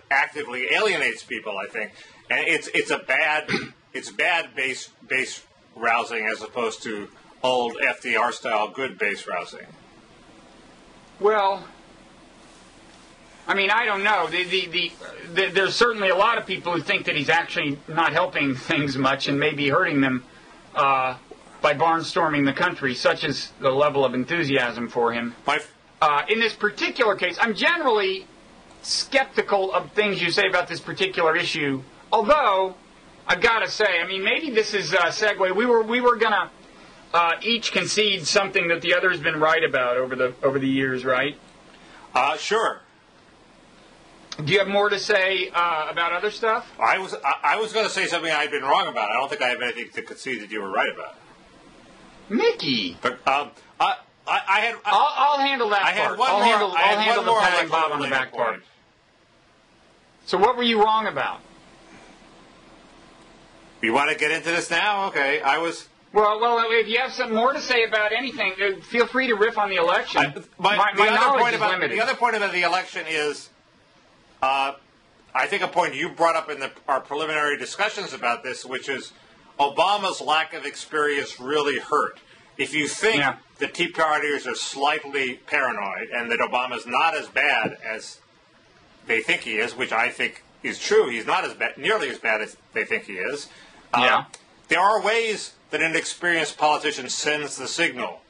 actively alienates people, I think. And it's bad base rousing as opposed to old FDR style good base rousing. Well, I mean, I don't know. There's certainly a lot of people who think that he's actually not helping things much and maybe hurting them by barnstorming the country, such as the level of enthusiasm for him. In this particular case, I'm generally skeptical of things you say about this particular issue. Although, I've got to say, I mean, maybe this is a segue. We were going to each concede something that the other has been right about over the years, right? Sure. Do you have more to say about other stuff? I was going to say something I'd been wrong about. I don't think I have anything to concede that you were right about. Mickey. But I'll handle that part. I'll handle the patting Bob on the back part. So what were you wrong about? You want to get into this now? Okay, Well, if you have some more to say about anything, feel free to riff on the election. My knowledge is limited. The other point about the election is, I think a point you brought up in our preliminary discussions about this, which is Obama's lack of experience really hurt. If you think the Tea Partiers are slightly paranoid and that Obama's not as bad as they think he is, which I think is true, he's not nearly as bad as they think he is. There are ways that an experienced politician sends the signal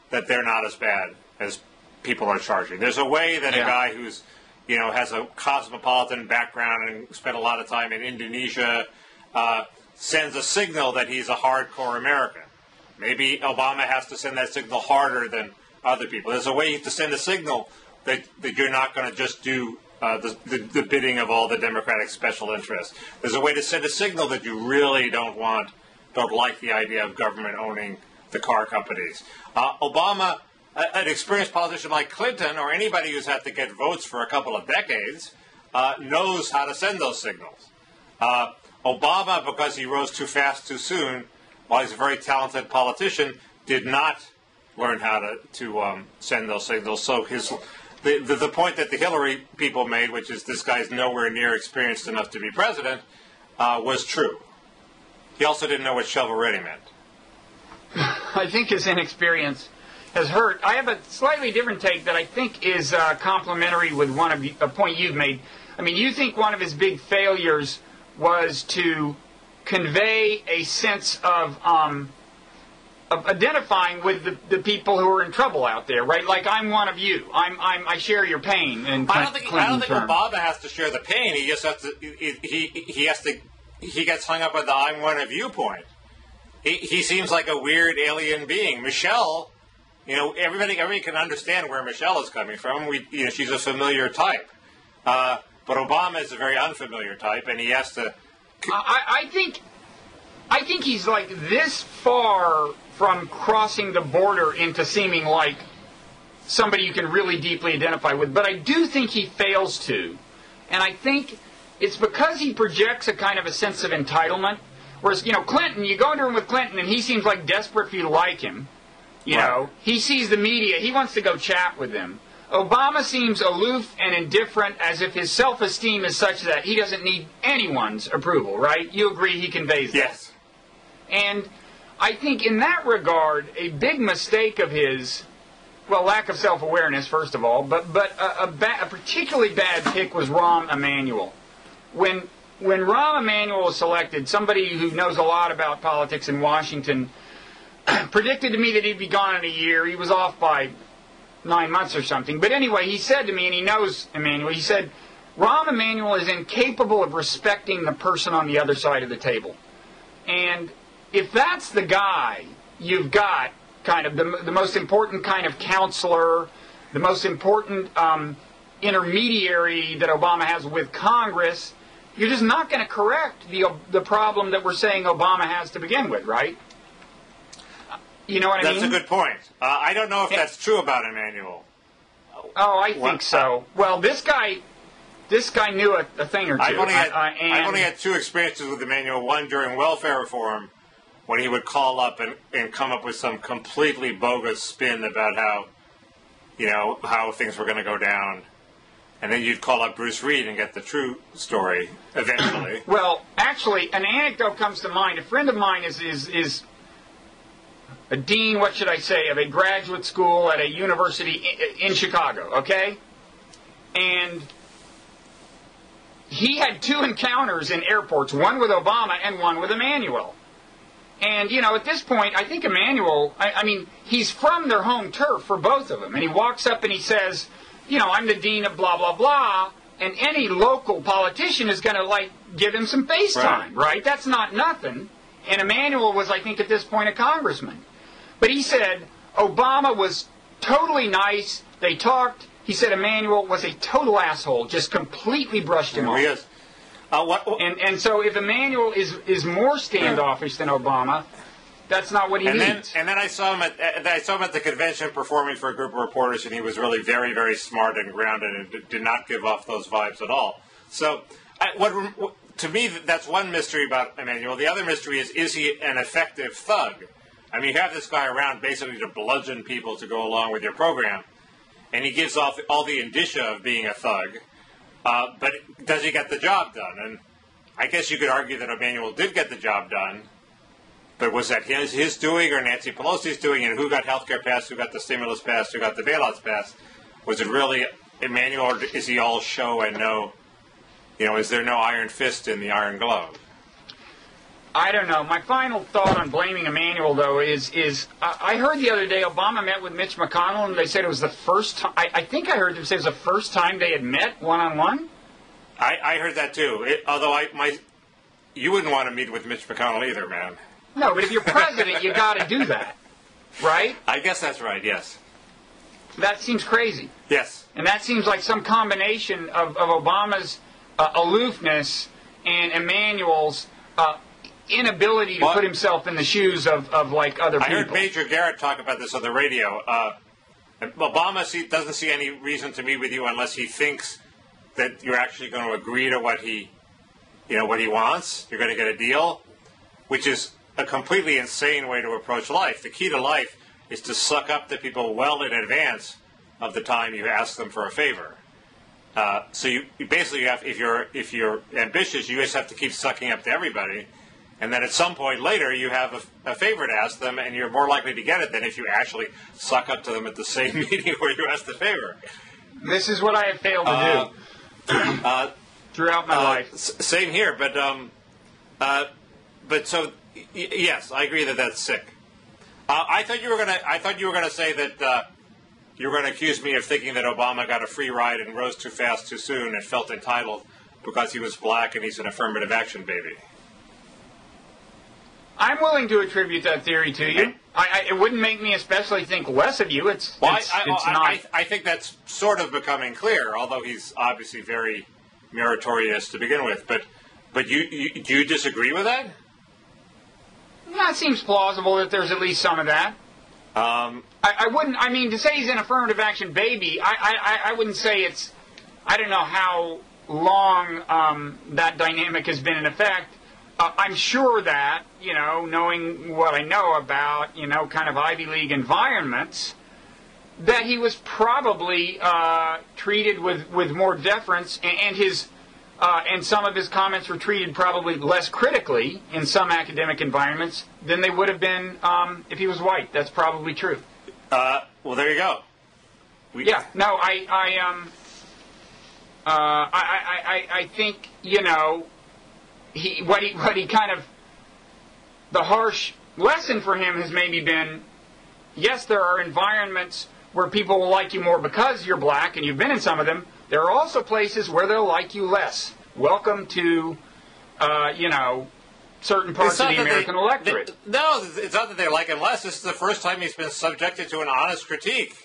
that they're not as bad as people are charging. There's a way that a guy who's, has a cosmopolitan background and spent a lot of time in Indonesia sends a signal that he's a hardcore American. Maybe Obama has to send that signal harder than other people. There's a way to send a signal that you're not going to just do the bidding of all the Democratic special interests. There's a way to send a signal that you really don't like the idea of government owning the car companies. Obama, an experienced politician like Clinton, or anybody who's had to get votes for a couple of decades, knows how to send those signals. Obama, because he rose too fast too soon, while he's a very talented politician, did not learn how to send those signals. So the point that the Hillary people made, which is this guy's nowhere near experienced enough to be president, was true. He also didn't know what shovel-ready meant. I think his inexperience has hurt. I have a slightly different take that I think is complementary with a point you've made. I mean, you think one of his big failures was to convey a sense of identifying with the people who are in trouble out there, right? Like, I'm one of you. I share your pain. I don't think Obama has to share the pain. He just has to. He gets hung up on the "I'm one of you" point. He seems like a weird alien being. Michelle, everybody can understand where Michelle is coming from. She's a familiar type, but Obama is a very unfamiliar type, and he has to. I think he's like this far from crossing the border into seeming like somebody you can really deeply identify with. But I do think he fails to. And I think it's because he projects a kind of a sense of entitlement. Whereas, Clinton, you go into him with Clinton and he seems like desperate for you to like him. He sees the media. He wants to go chat with them. Obama seems aloof and indifferent, as if his self-esteem is such that he doesn't need anyone's approval, right? You agree he conveys that? Yes. And I think in that regard, a big mistake of his, lack of self-awareness, first of all, but a particularly bad pick was Rahm Emanuel. When Rahm Emanuel was selected, somebody who knows a lot about politics in Washington predicted to me that he'd be gone in a year. He was off by 9 months or something. But anyway, he said to me, and he knows Emanuel, he said, Rahm Emanuel is incapable of respecting the person on the other side of the table. And if that's the guy you've got, kind of the most important kind of counselor, the most important intermediary that Obama has with Congress, you're just not going to correct the problem that we're saying Obama has to begin with, right? You know what I mean? That's a good point. I don't know if that's true about Emanuel. Oh, I think so. Well, this guy knew a thing or two. I've only had two experiences with Emanuel. One during welfare reform, when he would call up and come up with some completely bogus spin about how things were going to go down. And then you'd call up Bruce Reed and get the true story eventually. Well, actually, an anecdote comes to mind. A friend of mine is a dean, what should I say, of a graduate school at a university in Chicago, okay? And he had two encounters in airports, one with Obama and one with Emanuel. And, at this point, I think Emanuel, he's from their home turf for both of them. And he walks up and he says, I'm the dean of blah, blah, blah. And any local politician is going to, give him some face time, right? That's not nothing. And Emanuel was, I think, at this point, a congressman. But he said Obama was totally nice. They talked. He said Emmanuel was a total asshole, just completely brushed him off. He is. And so if Emmanuel is more standoffish than Obama, that's not what he needs. And then I saw him at the convention performing for a group of reporters, and he was really very, very smart and grounded, and did not give off those vibes at all. So, to me, that's one mystery about Emmanuel. The other mystery is he an effective thug? I mean, you have this guy around basically to bludgeon people to go along with your program, and he gives off all the indicia of being a thug. But does he get the job done? And I guess you could argue that Emmanuel did get the job done, but was that his doing or Nancy Pelosi's doing? And who got health care passed, who got the stimulus passed, who got the bailouts passed? Was it really Emmanuel, or is he all show and no, is there no iron fist in the iron glove? I don't know. My final thought on blaming Emmanuel, though, is I heard the other day Obama met with Mitch McConnell, and they said it was the first time. I think I heard them say it was the first time they had met one-on-one. I heard that, too. You wouldn't want to meet with Mitch McConnell either, man. No, but if you're president, you got to do that, right? I guess that's right, yes. That seems crazy. Yes. And that seems like some combination of Obama's aloofness and Emmanuel's inability to put himself in the shoes of like other people. I heard Major Garrett talk about this on the radio. Obama doesn't see any reason to meet with you unless he thinks that you're actually going to agree to what he wants. You're going to get a deal, which is a completely insane way to approach life. The key to life is to suck up to people well in advance of the time you ask them for a favor. So you basically have, if you're ambitious, you just have to keep sucking up to everybody. And then at some point later, you have a favor to ask them, and you're more likely to get it than if you actually suck up to them at the same meeting where you asked the favor. This is what I have failed to do throughout my life. Same here, but so yes, I agree that that's sick. I thought you were gonna say that you were going to accuse me of thinking that Obama got a free ride and rose too fast too soon and felt entitled because he was black and he's an affirmative action baby. I'm willing to attribute that theory to you. It wouldn't make me especially think less of you. It's not. I think that's sort of becoming clear, although he's obviously very meritorious to begin with. But do you disagree with that? Yeah, it seems plausible that there's at least some of that. I wouldn't. I mean, to say he's an affirmative action baby, I wouldn't say it's. I don't know how long that dynamic has been in effect. I'm sure that, knowing what I know about, kind of Ivy League environments, that he was probably treated with more deference, and some of his comments were treated probably less critically in some academic environments than they would have been if he was white. That's probably true. Well, there you go. Yeah. No, I think, what he kind of, the harsh lesson for him has maybe been, yes, there are environments where people will like you more because you're black, and you've been in some of them. There are also places where they'll like you less. Welcome to, certain parts of the American electorate. No, it's not that they like him less. This is the first time he's been subjected to an honest critique.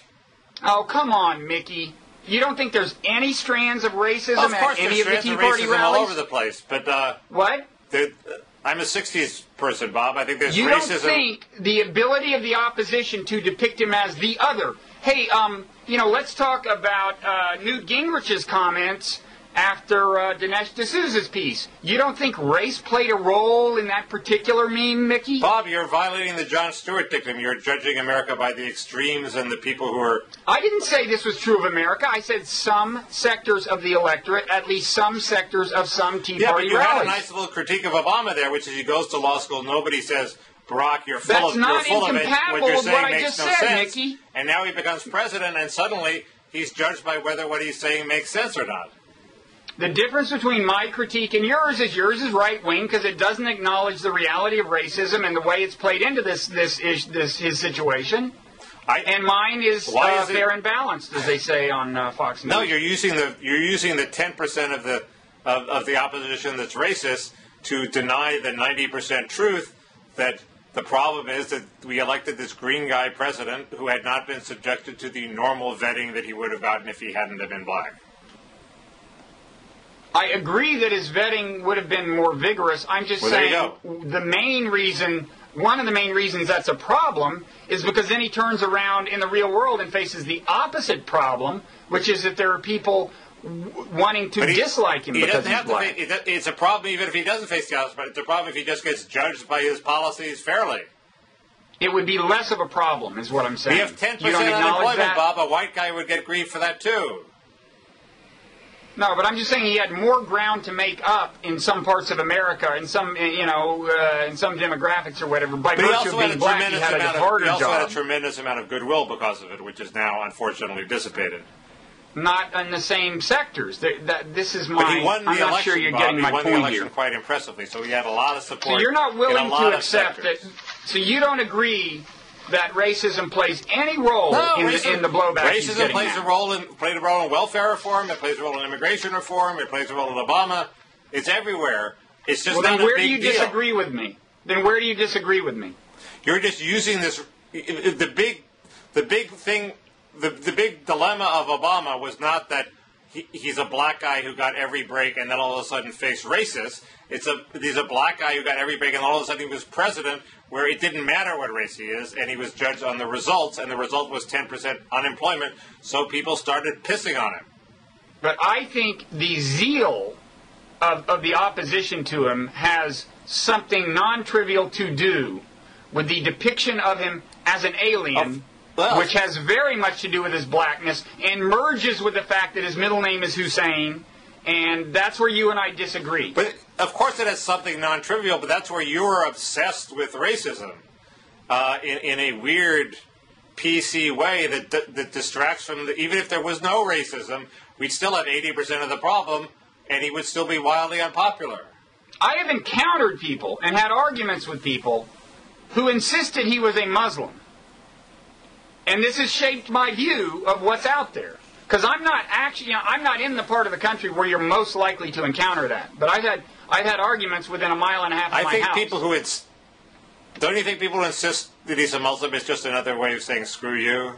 Oh, come on, Mickey. You don't think there's any strands of racism at any of the Tea Party rallies? All over the place, but what? I'm a '60s person, Bob. I think there's you racism. You don't think the ability of the opposition to depict him as the other? Hey, let's talk about Newt Gingrich's comments after Dinesh D'Souza's piece. You don't think race played a role in that particular meme, Mickey? Bob, you're violating the Jon Stewart dictum. You're judging America by the extremes and the people who are... I didn't say this was true of America. I said some sectors of the electorate, at least some sectors of some Tea Party rallies. Yeah, but you rallies. had a nice little critique of Obama there, which is he goes to law school, nobody says... Barack, you're full of it. What you're saying makes no sense. Mickey. And now he becomes president, and suddenly he's judged by whether what he's saying makes sense or not. The difference between my critique and yours is right-wing because it doesn't acknowledge the reality of racism and the way it's played into his situation. And mine is fair and balanced, as they say on Fox News. No, you're using the 10% of the opposition that's racist to deny the 90% truth that The problem is that we elected this green guy president who had not been subjected to the normal vetting that he would have gotten if he hadn't have been black. I agree that his vetting would have been more vigorous. I'm just saying the main reason, one of the main reasons that's a problem is because then he turns around in the real world and faces the opposite problem, which is that there are people wanting to dislike him because he's black. It's a problem even if he doesn't face the opposite. It's a problem if he just gets judged by his policies fairly. It would be less of a problem, is what I'm saying. We have 10% unemployment, Bob. A white guy would get grief for that, too. No, but I'm just saying he had more ground to make up in some parts of America, in some, in some demographics or whatever. By virtue of being black, he had a harder job. He also had a tremendous amount of goodwill because of it, which is now, unfortunately, dissipated. Not in the same sectors. This is my. But he won the election, I'm not sure you're getting my point here. He won the election quite impressively, so he had a lot of support. So you're not willing to accept that. So you don't agree that racism plays any role in the blowback. Racism played a role in welfare reform. It plays a role in immigration reform. It plays a role in Obama. It's everywhere. It's just not a big deal. Where do you disagree with me? Then where do you disagree with me? You're just using this. The big thing. The big dilemma of Obama was not that he's a black guy who got every break and then all of a sudden faced racists. He's a black guy who got every break and all of a sudden he was president, where it didn't matter what race he is, and he was judged on the results, and the result was 10% unemployment, so people started pissing on him. But I think the zeal of the opposition to him has something non-trivial to do with the depiction of him as an alien, which has very much to do with his blackness, and merges with the fact that his middle name is Hussein, and that's where you and I disagree. But of course it has something non-trivial, but that's where you're obsessed with racism in a weird PC way that distracts from even if there was no racism, we'd still have 80% of the problem, and he would still be wildly unpopular. I have encountered people and had arguments with people who insisted he was a Muslim. And this has shaped my view of what's out there. Because I'm not actually, I'm not in the part of the country where you're most likely to encounter that. But I've had arguments within a mile and a half of my house. I think people who don't you think people who insist that he's a Muslim is just another way of saying screw you?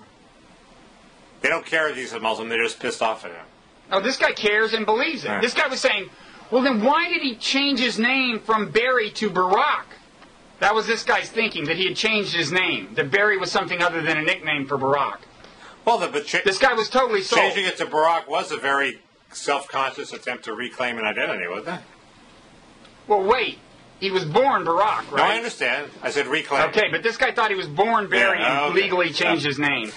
They don't care if he's a Muslim, they're just pissed off at him. Oh, this guy cares and believes it. Right. This guy was saying, well then why did he change his name from Barry to Barack? That was this guy's thinking, that he had changed his name. That Barry was something other than a nickname for Barack. Well, this guy was totally sold. Changing it to Barack was a very self-conscious attempt to reclaim an identity, wasn't it? Well, wait. He was born Barack, right? No, I understand. I said reclaim. Okay, but this guy thought he was born Barry and legally changed his name.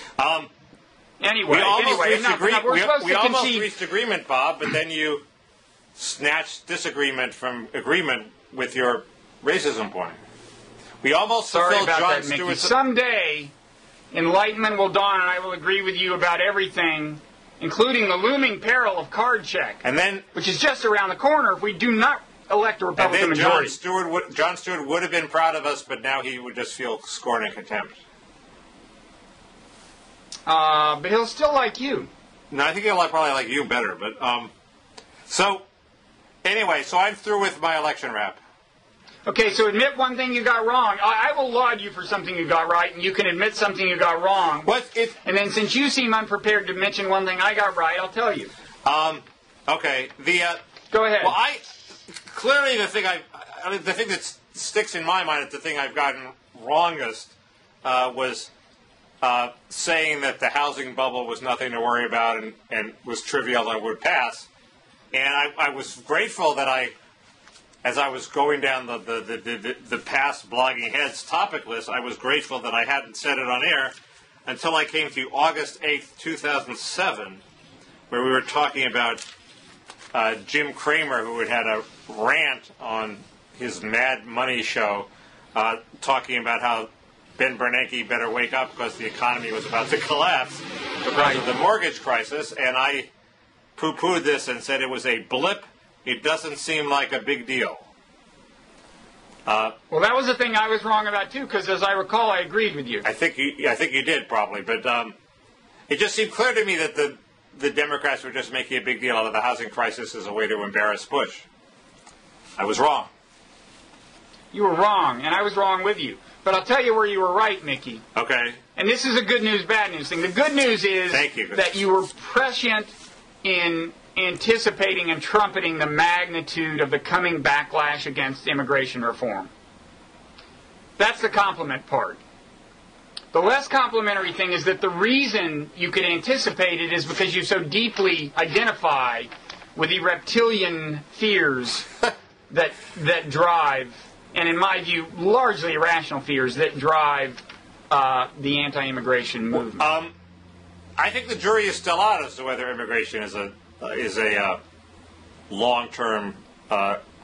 Anyway, we almost reached agreement, Bob, but then you snatched disagreement from agreement with your racism point. We almost fulfilled John Stewart's... Someday, enlightenment will dawn, and I will agree with you about everything, including the looming peril of card check, which is just around the corner if we do not elect a Republican majority. John Stewart would have been proud of us, but now he would just feel scorn and contempt. But he'll still like you. No, I think he'll probably like you better. But so I'm through with my election rap. Okay, so admit one thing you got wrong. I will laud you for something you got right, and you can admit something you got wrong. And then since you seem unprepared to mention one thing I got right, I'll tell you. Okay. Go ahead. Well, clearly the thing that sticks in my mind, the thing I've gotten wrongest, was saying that the housing bubble was nothing to worry about and was trivial and would pass. And I was grateful that as I was going down the past Bloggingheads topic list, I was grateful that I hadn't said it on air until I came to August 8th, 2007, where we were talking about Jim Cramer, who had a rant on his Mad Money show, talking about how Ben Bernanke better wake up because the economy was about to collapse because of the mortgage crisis, and I poo-pooed this and said it was a blip. It doesn't seem like a big deal. Well, that was the thing I was wrong about too, because as I recall, I agreed with you. I think you did probably, but it just seemed clear to me that the Democrats were just making a big deal out of the housing crisis as a way to embarrass Bush. I was wrong. You were wrong, and I was wrong with you. But I'll tell you where you were right, Mickey. Okay. And this is a good news, bad news thing. The good news is that you were prescient in anticipating and trumpeting the magnitude of the coming backlash against immigration reform. That's the compliment part. The less complimentary thing is that the reason you could anticipate it is because you so deeply identify with the reptilian fears that drive, and in my view, largely irrational fears that drive the anti-immigration movement. I think the jury is still out as to whether immigration is a long-term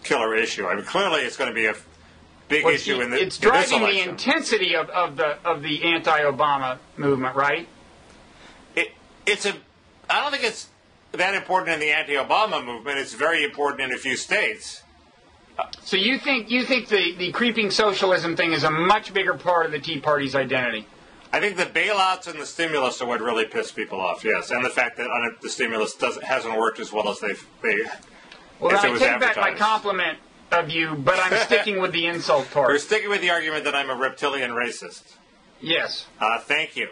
killer issue. I mean, clearly it's going to be a big issue in it's driving the intensity of the anti-Obama movement, right? I don't think it's that important in the anti-Obama movement. It's very important in a few states. So you think the creeping socialism thing is a much bigger part of the Tea Party's identity? I think the bailouts and the stimulus are what really piss people off. Yes, and the fact that the stimulus hasn't worked as well as they. Well, I take back my compliment of you, but I'm sticking with the insult part. You're sticking with the argument that I'm a reptilian racist. Yes. Thank you.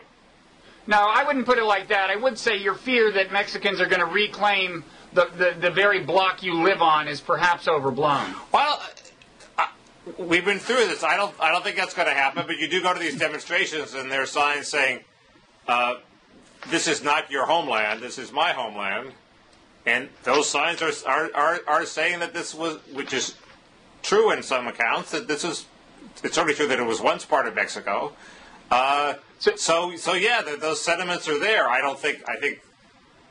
No, I wouldn't put it like that. I would say your fear that Mexicans are going to reclaim the very block you live on is perhaps overblown. Well, we've been through this. I don't think that's going to happen. But you do go to these demonstrations, and there are signs saying, "This is not your homeland. This is my homeland." And those signs are saying that this was, which is true in some accounts, that this is. It's certainly true that it was once part of Mexico. So yeah, those sentiments are there. I think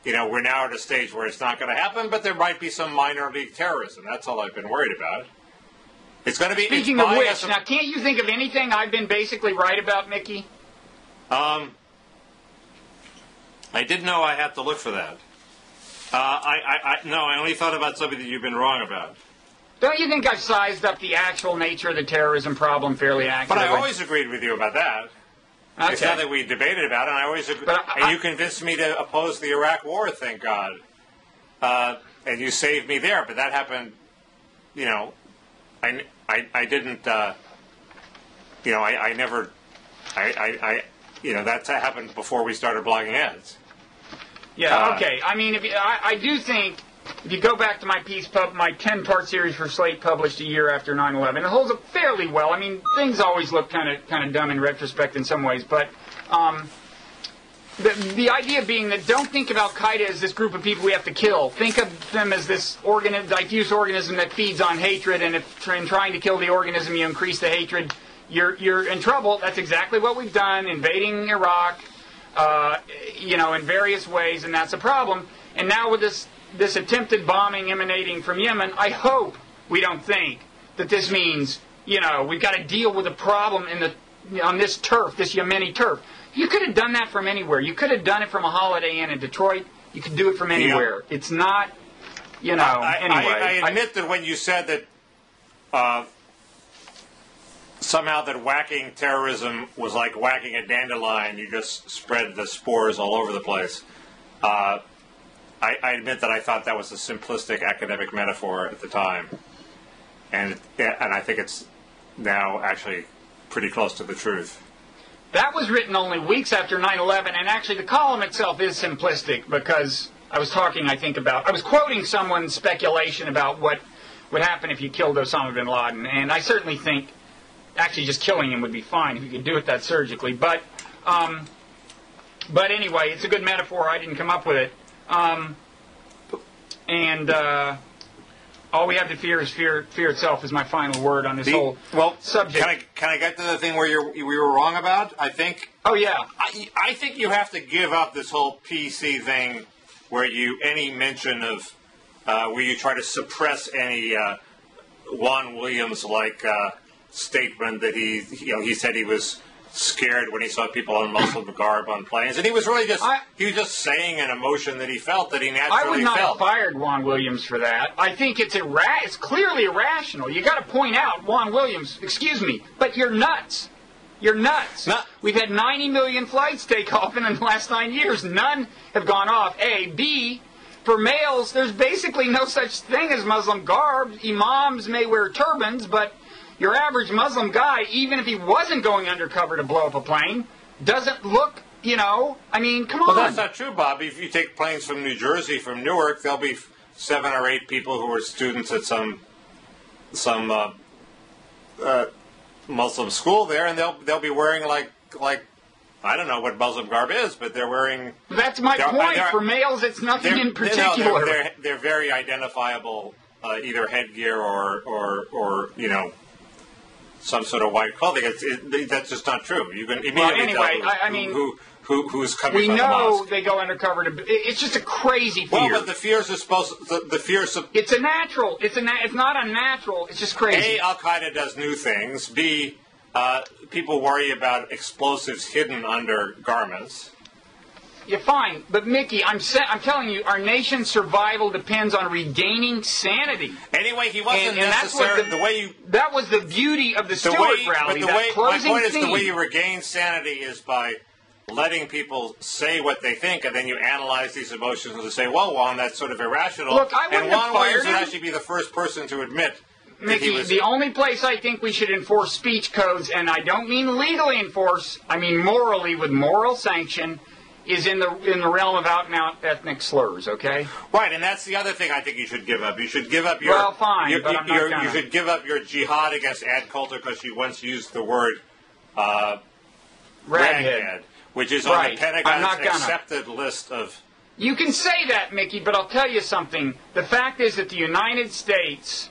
we're now at a stage where it's not going to happen, but there might be some minor league terrorism. That's all I've been worried about. It's going to be. Speaking of which, now can't you think of anything I've been basically right about, Mickey? I didn't know I had to look for that. No, I only thought about something that you've been wrong about. Don't you think I've sized up the actual nature of the terrorism problem fairly accurately? But I always agreed with you about that. Okay. It's not that we debated about it, and I always agreed. And you convinced me to oppose the Iraq War, thank God. And you saved me there, but that happened, I didn't, I never, that happened before we started Bloggingheads. Yeah, okay. I mean, I do think, if you go back to my piece, my 10-part series for Slate published a year after 9/11, it holds up fairly well. I mean, things always look kind of dumb in retrospect in some ways, but the idea being that don't think of Al-Qaeda as this group of people we have to kill. Think of them as this diffuse organism that feeds on hatred, and if in trying to kill the organism you increase the hatred, you're in trouble. That's exactly what we've done, invading Iraq, in various ways, and that's a problem. And now with this attempted bombing emanating from Yemen, I hope we don't think that this means, we've got to deal with a problem on this turf, this Yemeni turf. You could have done that from anywhere. You could have done it from a Holiday Inn in Detroit. You could do it from anywhere. It's not, anyway. I admit that when you said that somehow that whacking terrorism was like whacking a dandelion, you just spread the spores all over the place. I admit that I thought that was a simplistic academic metaphor at the time, and I think it's now actually pretty close to the truth. That was written only weeks after 9/11, and actually the column itself is simplistic because I was quoting someone's speculation about what would happen if you killed Osama bin Laden, and I certainly think actually just killing him would be fine if you could do it that surgically. But anyway, it's a good metaphor. I didn't come up with it. All we have to fear is fear itself is my final word on this whole subject. Can I get to the thing where we were wrong about? I think. Oh yeah. I think you have to give up this whole PC thing, where any mention of where you try to suppress any Juan Williams statement that he said he was scared when he saw people in Muslim garb on planes, and he was really just saying an emotion that he felt that he naturally felt. I would not have fired Juan Williams for that. I think it's clearly irrational. You got to point out, Juan Williams, excuse me, but you're nuts. You're nuts. We've had 90 million flights take off in the last 9 years. None have gone off. A. B. For males, there's basically no such thing as Muslim garb. Imams may wear turbans, but Your average Muslim guy, even if he wasn't going undercover to blow up a plane, doesn't look, I mean, come on. Well, that's not true, Bobby. If you take planes from New Jersey, from Newark, there'll be 7 or 8 people who are students at some Muslim school there, and they'll be wearing like I don't know what Muslim garb is, but they're wearing. That's my point. For males, it's nothing in particular. They're very identifiable, either headgear or some sort of white clothing. That's just not true. You can immediately tell who's coming we from the mosque. We know they go undercover it's just a crazy fear. Well, but the fears are the fears of. It's a natural. It's not unnatural. It's just crazy. A, Al-Qaeda does new things. B, people worry about explosives hidden under garments. Yeah, fine. But, Mickey, I'm telling you, our nation's survival depends on regaining sanity. Anyway, he wasn't necessarily the way you... That was the beauty of the Stewart rally. My point is the way you regain sanity is by letting people say what they think, and then you analyze these emotions and say, well, that's sort of irrational. Look, I wouldn't have fired him. Would actually be the first person to admit... Mickey, the only place I think we should enforce speech codes, and I don't mean legally enforce, I mean morally, with moral sanction, is in the realm of out-and-out ethnic slurs, okay? Right, and that's the other thing I think you should give up. You should give up your... Well, fine, but I'm not gonna. You should give up your jihad against Ad Coulter because she once used the word raghead, which is on the Pentagon's accepted list of... You can say that, Mickey, but I'll tell you something. The fact is that the United States...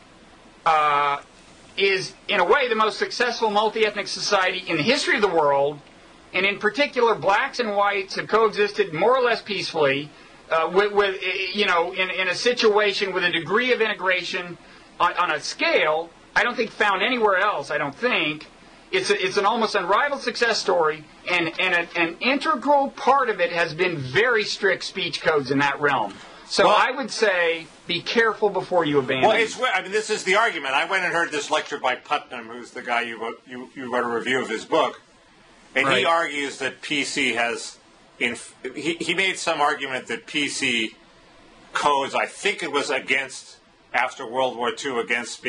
is, in a way, the most successful multi-ethnic society in the history of the world, and in particular, blacks and whites have coexisted more or less peacefully, in a situation with a degree of integration on a scale I don't think found anywhere else. I don't think it's an almost unrivaled success story, and an integral part of it has been very strict speech codes in that realm. So I would say, be careful before you abandon. Well, this is the argument. I went and heard this lecture by Putnam, who's the guy you wrote a review of his book, and he argues that PC has. He made some argument that PC codes, I think it was after World War II, against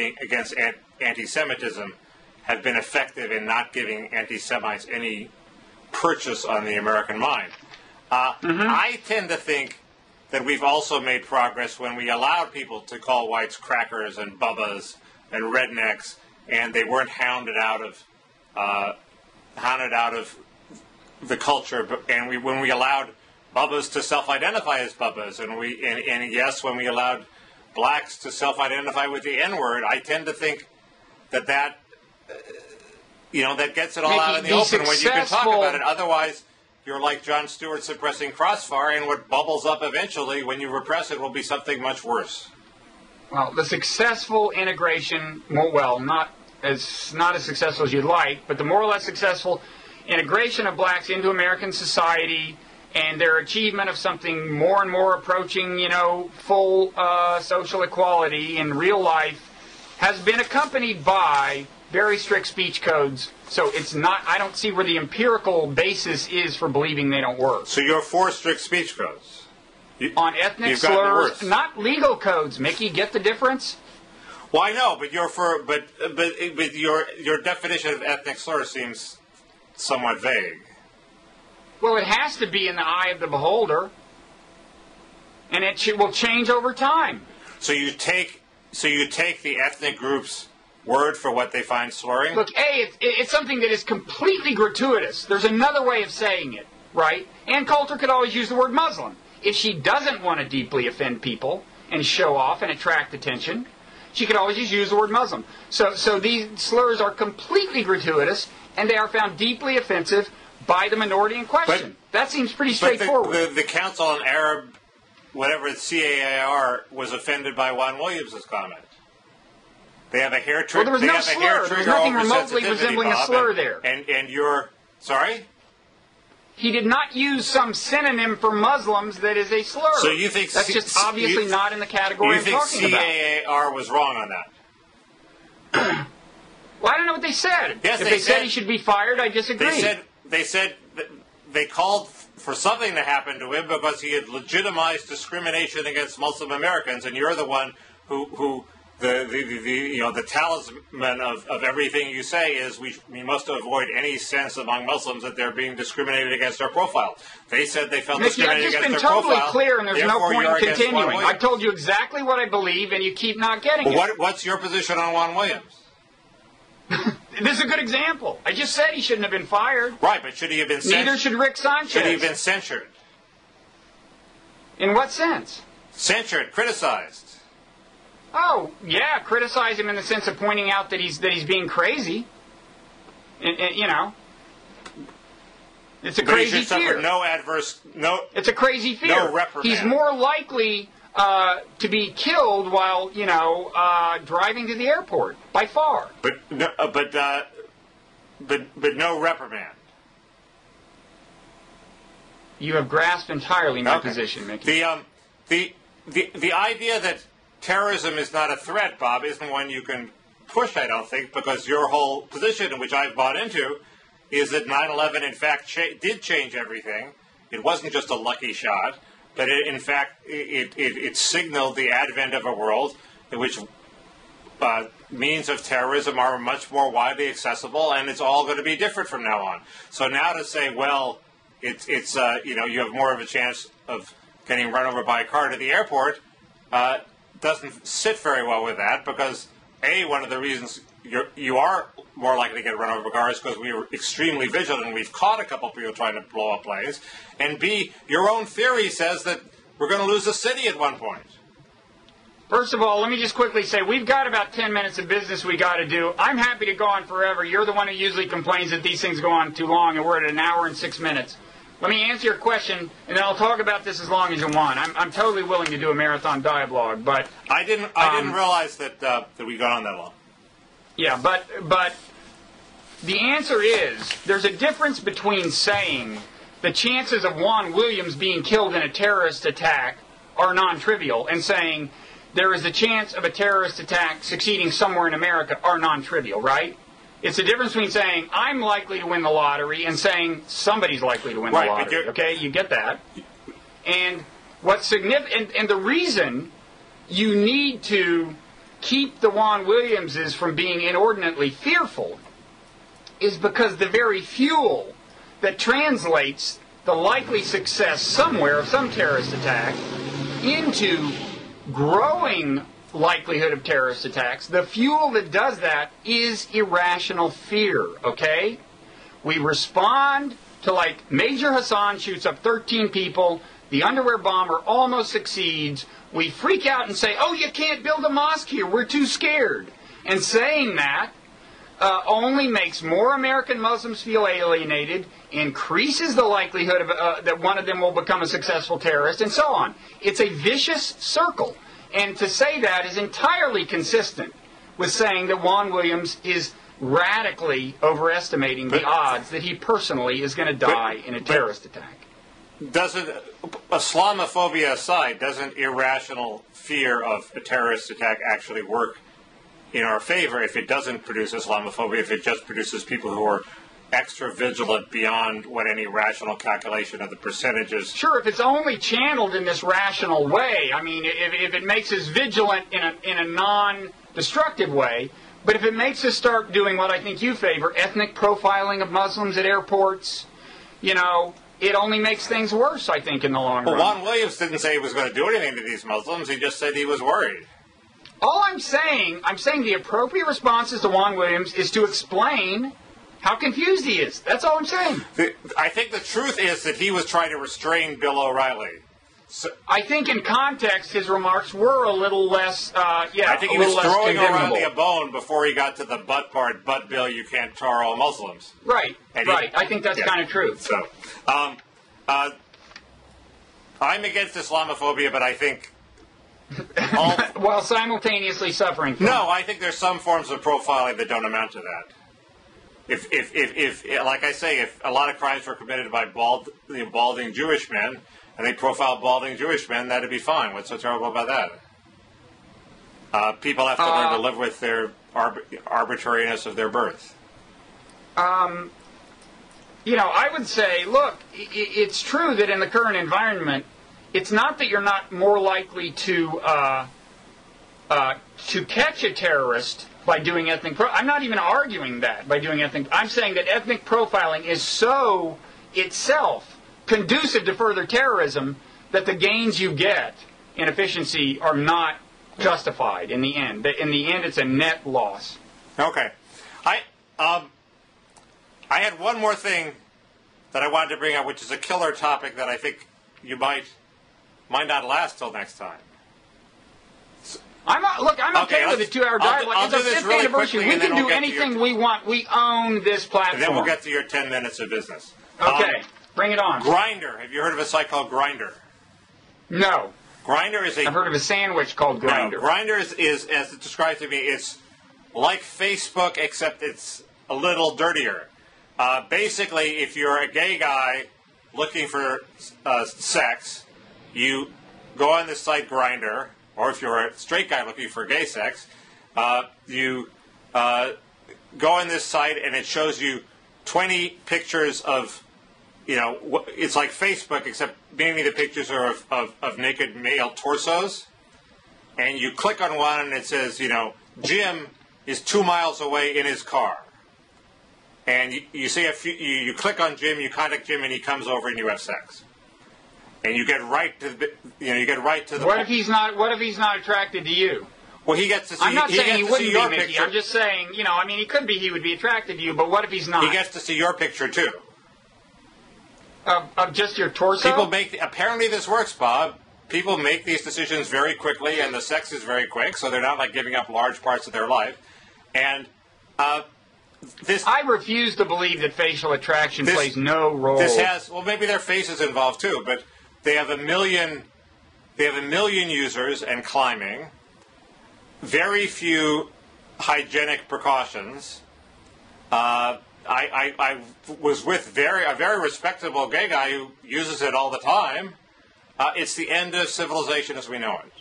anti-Semitism, have been effective in not giving anti-Semites any purchase on the American mind. I tend to think that we've also made progress when we allowed people to call whites crackers and bubbas and rednecks, and they weren't hounded out of the culture. And when we allowed bubbas to self-identify as bubbas, and yes, when we allowed blacks to self-identify with the N-word, I tend to think that that gets it all out in the open when you can talk about it. Otherwise, you're like Jon Stewart suppressing Crossfire, and what bubbles up eventually when you repress it will be something much worse. Well, the successful integration, not as successful as you'd like, but the more or less successful integration of blacks into American society and their achievement of something more and more approaching, full social equality in real life has been accompanied by very strict speech codes. So I don't see where the empirical basis is for believing they don't work. So you're for strict speech codes? On ethnic slurs, not legal codes, Mickey, get the difference? Well, I know, but you're for, but your definition of ethnic slur seems somewhat vague. Well, it has to be in the eye of the beholder, and it will change over time. So you take the ethnic group's word for what they find slurring? Look, it's something that is completely gratuitous. There's another way of saying it, right? Ann Coulter could always use the word Muslim. If she doesn't want to deeply offend people and show off and attract attention, she could always just use the word Muslim. So these slurs are completely gratuitous, and they are found deeply offensive by the minority in question. That seems pretty straightforward. But the Council on Arab, whatever it's CAAR, was offended by Juan Williams' comment. They have a hair trigger. Well, there was no slur. There was nothing remotely resembling a slur there. And you're sorry? He did not use some synonym for Muslims that is a slur. So you think that's just obviously not in the category I'm talking about. You think CAAR was wrong on that? Well, I don't know what they said. Yes, if they said he should be fired, I disagree. They said they called for something to happen to him because he had legitimized discrimination against Muslim Americans, and you're the one who the the talisman of everything you say is we must avoid any sense among Muslims that they're being discriminated against our profile. They said they felt discriminated against their profile. I've just been totally clear, and there's no point in continuing. I've told you exactly what I believe, and you keep not getting it. What's your position on Juan Williams? This is a good example. I just said he shouldn't have been fired. Right, but should he have been censured? Neither should Rick Sanchez. Should he have been censured? In what sense? Censured, criticized. Oh, yeah, criticize him in the sense of pointing out that he's being crazy. You know, it's a crazy fear. It's a crazy fear. No reprimand. He's more likely to be killed while driving to the airport by far. But no reprimand. You have grasped entirely my position, Mickey. The idea that terrorism is not a threat, Bob, isn't one you can push, I don't think, because your whole position, which I've bought into, is that 9/11 in fact did change everything. It wasn't just a lucky shot, but in fact it signaled the advent of a world in which means of terrorism are much more widely accessible, and it's all going to be different from now on. So now to say, well, it's you have more of a chance of getting run over by a car to the airport doesn't sit very well with that, because one of the reasons you are more likely to get run over by cars because we were extremely vigilant and we've caught a couple of people trying to blow up planes, and B, your own theory says that we're going to lose the city at one point. First of all, let me just quickly say, we've got about 10 minutes of business we got to do. I'm happy to go on forever. You're the one who usually complains that these things go on too long, and we're at 1 hour and 6 minutes. Let me answer your question, and then I'll talk about this as long as you want. I'm totally willing to do a marathon dialogue, but I didn't realize that we got on that long. Yeah, but the answer is there's a difference between saying the chances of Juan Williams being killed in a terrorist attack are non-trivial and saying there is a chance of a terrorist attack succeeding somewhere in America are non-trivial, right? It's the difference between saying I'm likely to win the lottery and saying somebody's likely to win the lottery. Okay, you get that. And what's significant, and the reason you need to keep the Juan Williamses from being inordinately fearful is because the very fuel that translates the likely success somewhere of some terrorist attack into growing likelihood of terrorist attacks, the fuel that does that is irrational fear, okay? We respond to, like, Major Hassan shoots up 13 people, the underwear bomber almost succeeds, we freak out and say, oh, you can't build a mosque here, we're too scared. And saying that only makes more American Muslims feel alienated, increases the likelihood of, that one of them will become a successful terrorist, and so on. It's a vicious circle. And to say that is entirely consistent with saying that Juan Williams is radically overestimating the odds that he personally is going to die in a terrorist attack. Doesn't, Islamophobia aside, doesn't irrational fear of a terrorist attack actually work in our favor if it doesn't produce Islamophobia, if it just produces people who are extra vigilant beyond what any rational calculation of the percentages. Sure, if it's only channeled in this rational way. I mean, if it makes us vigilant in a non-destructive way, but if it makes us start doing what I think you favor, ethnic profiling of Muslims at airports, it only makes things worse, I think, in the long run. Well, Juan Williams didn't say he was going to do anything to these Muslims. He just said he was worried. All I'm saying the appropriate responses to Juan Williams is to explain how confused he is. That's all I'm saying. I think the truth is that he was trying to restrain Bill O'Reilly. So, I think in context his remarks were a little less, I think he was throwing O'Reilly a bone before he got to the butt part, but Bill, you can't tar all Muslims. Right, I think that's kind of true. So, I'm against Islamophobia, but I think... while simultaneously suffering from No, I think there's some forms of profiling that don't amount to that. If like I say, if a lot of crimes were committed by balding Jewish men, and they profiled balding Jewish men, that'd be fine. What's so terrible about that? People have to learn to live with their arbitrariness of their birth. I would say, look, it's true that in the current environment, it's not that you're not more likely to to catch a terrorist by doing ethnic I'm not even arguing that by doing ethnic. I'm saying that ethnic profiling is so itself conducive to further terrorism that the gains you get in efficiency are not justified in the end. In the end, it's a net loss. Okay. I had one more thing that I wanted to bring up, which is a killer topic that I think you might not last till next time. I'm okay with the 2-hour dialogue. It's a 5th anniversary. We can do anything we want. We own this platform. And then we'll get to your 10 minutes of business. Okay. Bring it on. Grindr. Have you heard of a site called Grindr? No. Grindr is I've heard of a sandwich called Grindr. No, Grindr is, as it described to me, it's like Facebook, except it's a little dirtier. Basically, if you're a gay guy looking for sex, you go on this site Grindr, or if you're a straight guy looking for gay sex, you go on this site and it shows you 20 pictures of, it's like Facebook, except mainly the pictures are of naked male torsos. And you click on one and it says, Jim is 2 miles away in his car. And you see you click on Jim, you contact Jim, and he comes over and you have sex. And you get right to the. What if he's not attracted to you? Well, he gets to see. I'm not saying he wouldn't be, Mickey. Picture. I'm just saying, he could be. He would be attracted to you, but what if he's not? He gets to see your picture too. Of just your torso. Apparently this works, Bob. People make these decisions very quickly, and the sex is very quick, so they're not like giving up large parts of their life. And I refuse to believe that facial attraction plays no role. Maybe their face is involved too, but they have a million users and climbing. Very few hygienic precautions. I was with a very respectable gay guy who uses it all the time. It's the end of civilization as we know it.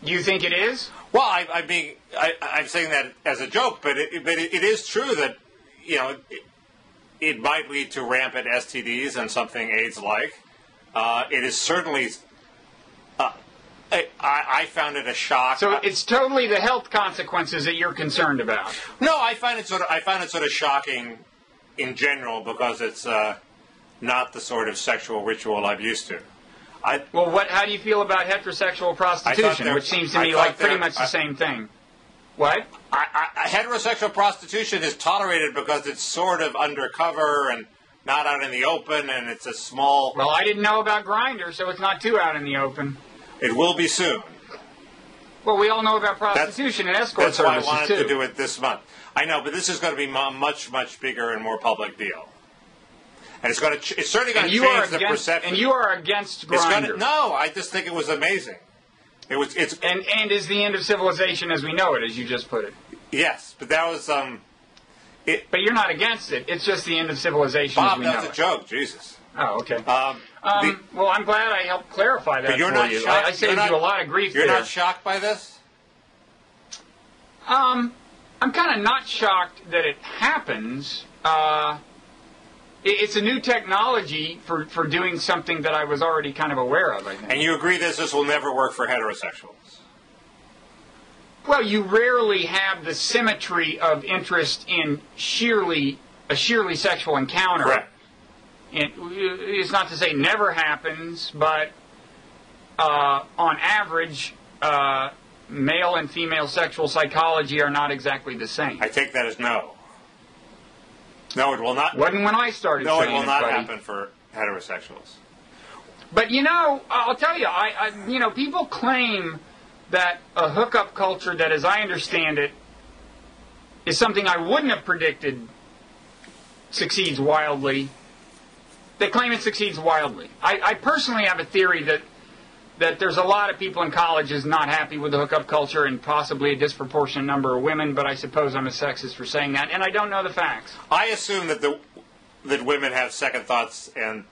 You think it is? Well, I'm saying that as a joke, but it is true that it might lead to rampant STDs and something AIDS-like. It is certainly. I found it a shock. So it's totally the health consequences that you're concerned about. No, I find it sort of shocking in general because it's not the sort of sexual ritual I'm used to. How do you feel about heterosexual prostitution, which seems to me like pretty much the same thing? What? Heterosexual prostitution is tolerated because it's sort of undercover and not out in the open, and it's a small. Well, I didn't know about Grindr, so it's not too out in the open. It will be soon. Well, we all know about prostitution and escort services, That's why I wanted to do it this month. I know, but this is going to be a much, much bigger and more public deal. And it's certainly going to change the perception. And you are against Grindr. No, I just think it was amazing. And is the end of civilization as we know it, as you just put it. Yes, but that was But you're not against it. It's just the end of civilization as we know it. Bob, that was a joke. Jesus. Oh, okay. Well, I'm glad I helped clarify that but you're for not you. Shocked, I saved you a lot of grief You're not shocked by this? I'm kind of not shocked that it happens. It's a new technology for doing something that I was already kind of aware of, I think. And you agree this will never work for heterosexuals? Well, you rarely have the symmetry of interest in a sheerly sexual encounter. Correct. It's not to say never happens, but on average, male and female sexual psychology are not exactly the same. I take that as no. No, it will not. Wasn't when I started. No, saying it will not buddy. happen for heterosexuals. But I'll tell you, people claim that a hookup culture that, as I understand it, is something I wouldn't have predicted succeeds wildly. They claim it succeeds wildly. I personally have a theory that there's a lot of people in colleges not happy with the hookup culture and possibly a disproportionate number of women, but I suppose I'm a sexist for saying that, and I don't know the facts. I assume that women have second thoughts and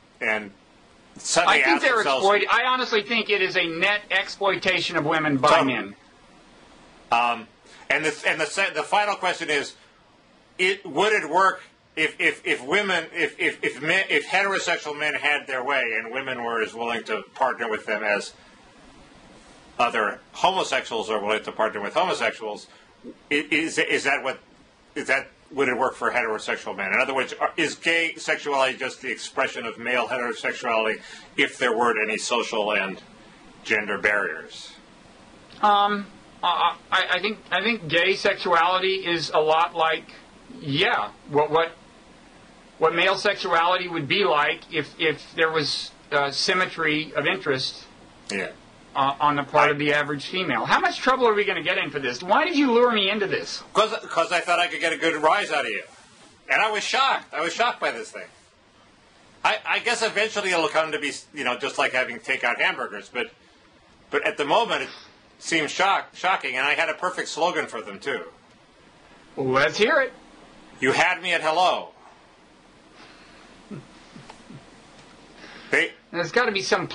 suddenly I think ask they're themselves. I honestly think it is a net exploitation of women by men. And the final question is, would it work if heterosexual men had their way and women were as willing to partner with them as other homosexuals are willing to partner with homosexuals. Is that would it work for heterosexual men? In other words, is gay sexuality just the expression of male heterosexuality if there weren't any social and gender barriers? I think gay sexuality is a lot like, what male sexuality would be like if there was symmetry of interest. Yeah. On the part of the average female. How much trouble are we going to get in for this? Why did you lure me into this? Because I thought I could get a good rise out of you. And I was shocked. I was shocked by this thing. I guess eventually it'll come to be, just like having takeout hamburgers. But at the moment, it seems shocking. And I had a perfect slogan for them, too. Well, let's hear it. You had me at hello. There's got to be some.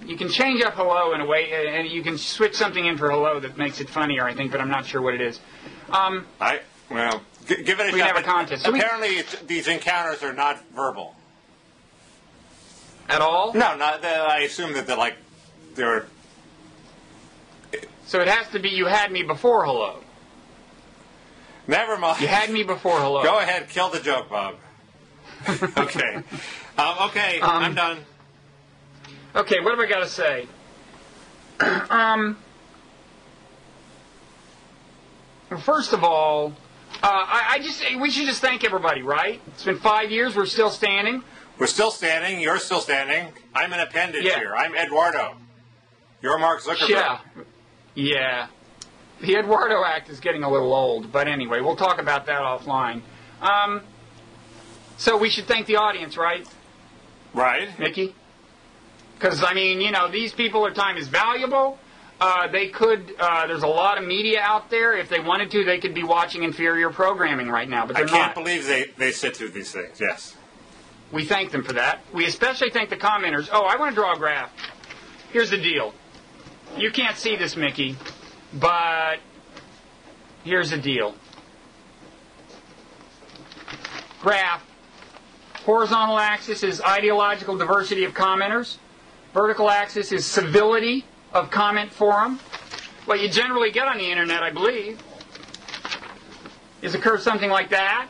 You can change up hello in a way, and you can switch something in for hello that makes it funnier, I think, but I'm not sure what it is. Give it a shot. We have a contest. Apparently, these encounters are not verbal. At all? No, not. I assume that they're. So it has to be you had me before hello. Never mind. You had me before hello. Go ahead, kill the joke, Bob. Okay. I'm done. Okay, what have I got to say? First of all, we should just thank everybody, right? It's been 5 years. We're still standing. We're still standing. You're still standing. I'm an appendage here. I'm Eduardo. You're Mark Zuckerberg. Yeah. The Eduardo Act is getting a little old, but anyway, we'll talk about that offline. So we should thank the audience, right? Right. Mickey? Because, these people, their time is valuable. They could, there's a lot of media out there. If they wanted to, they could be watching inferior programming right now, but they're not. I can't believe they sit through these things, yes. We thank them for that. We especially thank the commenters. Oh, I want to draw a graph. Here's the deal. You can't see this, Mickey, but here's the deal. Graph. Horizontal axis is ideological diversity of commenters. Vertical axis is civility of comment forum. What you generally get on the internet, I believe, is a curve something like that.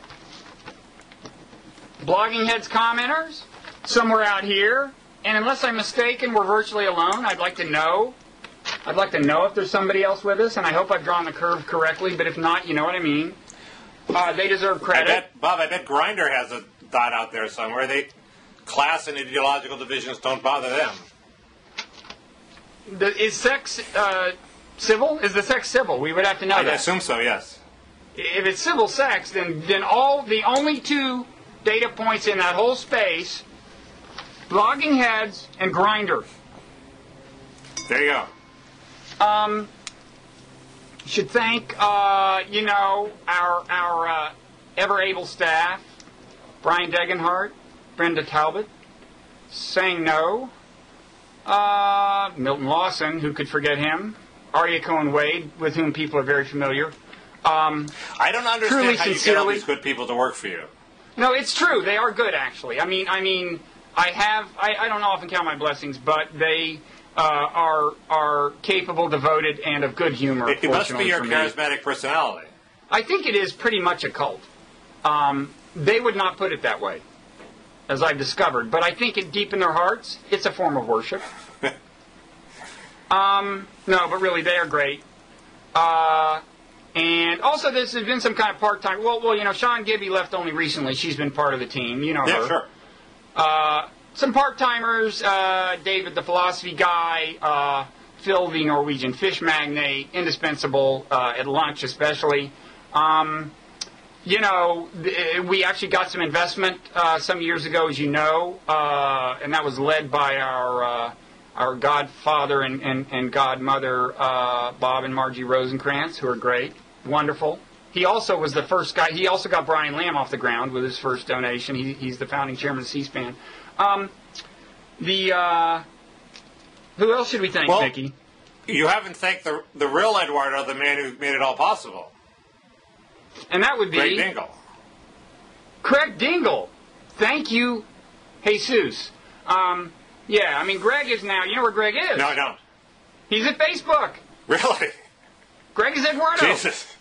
Bloggingheads commenters, somewhere out here. And unless I'm mistaken, we're virtually alone. I'd like to know if there's somebody else with us, and I hope I've drawn the curve correctly, but if not, you know what I mean. They deserve credit. I bet Grindr has a dot out there somewhere. Class and ideological divisions don't bother them. Is sex civil? Is the sex civil? We would have to know that. I assume so, yes. If it's civil sex, then the only two data points in that whole space, Bloggingheads and Grindr. There you go. Should thank our ever able staff, Brian Degenhardt, Brenda Talbot, Saying No, Milton Lawson, who could forget him, Arya Cohen-Wade, with whom people are very familiar. I don't understand how you get all these good people to work for you. No, it's true. They are good, actually. I don't often count my blessings, but they are capable, devoted, and of good humor. It must be your charismatic personality. I think it is pretty much a cult. They would not put it that way, as I've discovered. But I think deep in their hearts, it's a form of worship. No, but really, they are great. And also, this has been some kind of part-time. Well, Sean Gibby left only recently. She's been part of the team. You know her. Yeah, sure. Some part-timers, David the philosophy guy, Phil the Norwegian fish magnate, indispensable at lunch especially. We actually got some investment some years ago, as you know, and that was led by our godfather and godmother, Bob and Margie Rosenkrantz, who are great, wonderful. He also was the first guy. He also got Brian Lamb off the ground with his first donation. He's the founding chairman of C-SPAN. Who else should we thank, Mickey? You haven't thanked the real Eduardo, the man who made it all possible. And that would be Craig Dingle. Craig Dingle. Thank you, Jesus. Greg is now. You know where Greg is? No, I don't. He's at Facebook. Really? Greg is Eduardo. Jesus.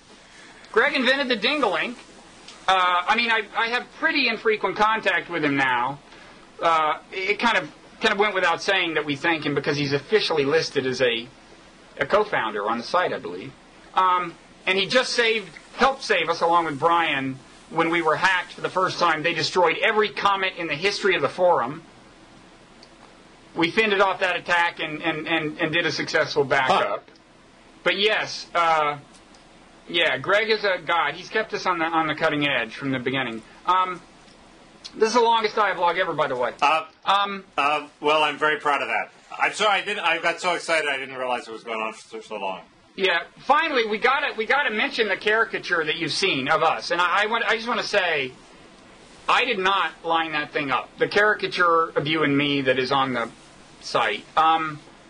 Greg invented the Dingalink. I have pretty infrequent contact with him now. It kind of went without saying that we thank him because he's officially listed as a co-founder on the site, I believe. And he just helped save us, along with Brian, when we were hacked for the first time. They destroyed every comment in the history of the forum. We fended off that attack and did a successful backup. But yes, Greg is a god. He's kept us on the cutting edge from the beginning. This is the longest dialogue ever, by the way. Well, I'm very proud of that. I'm sorry, I got so excited I didn't realize it was going on for so long. Yeah. Finally, we gotta mention the caricature that you've seen of us, and I just want to say, I did not line that thing up. The caricature of you and me that is on the site.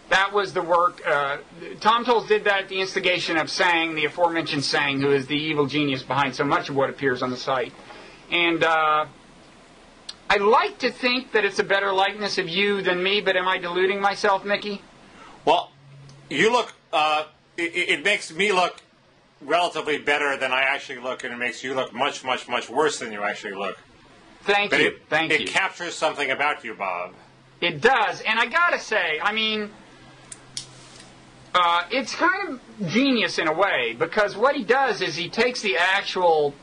That was the work. Tom Tolles did that at the instigation of Sang, the aforementioned Sang, who is the evil genius behind so much of what appears on the site. And I like to think that it's a better likeness of you than me, but am I deluding myself, Mickey? Well, you look. It makes me look relatively better than I actually look, and it makes you look much, much, much worse than you actually look. Thank you. It captures something about you, Bob. It does, and I gotta say, it's kind of genius in a way, because what he does is he takes the actual,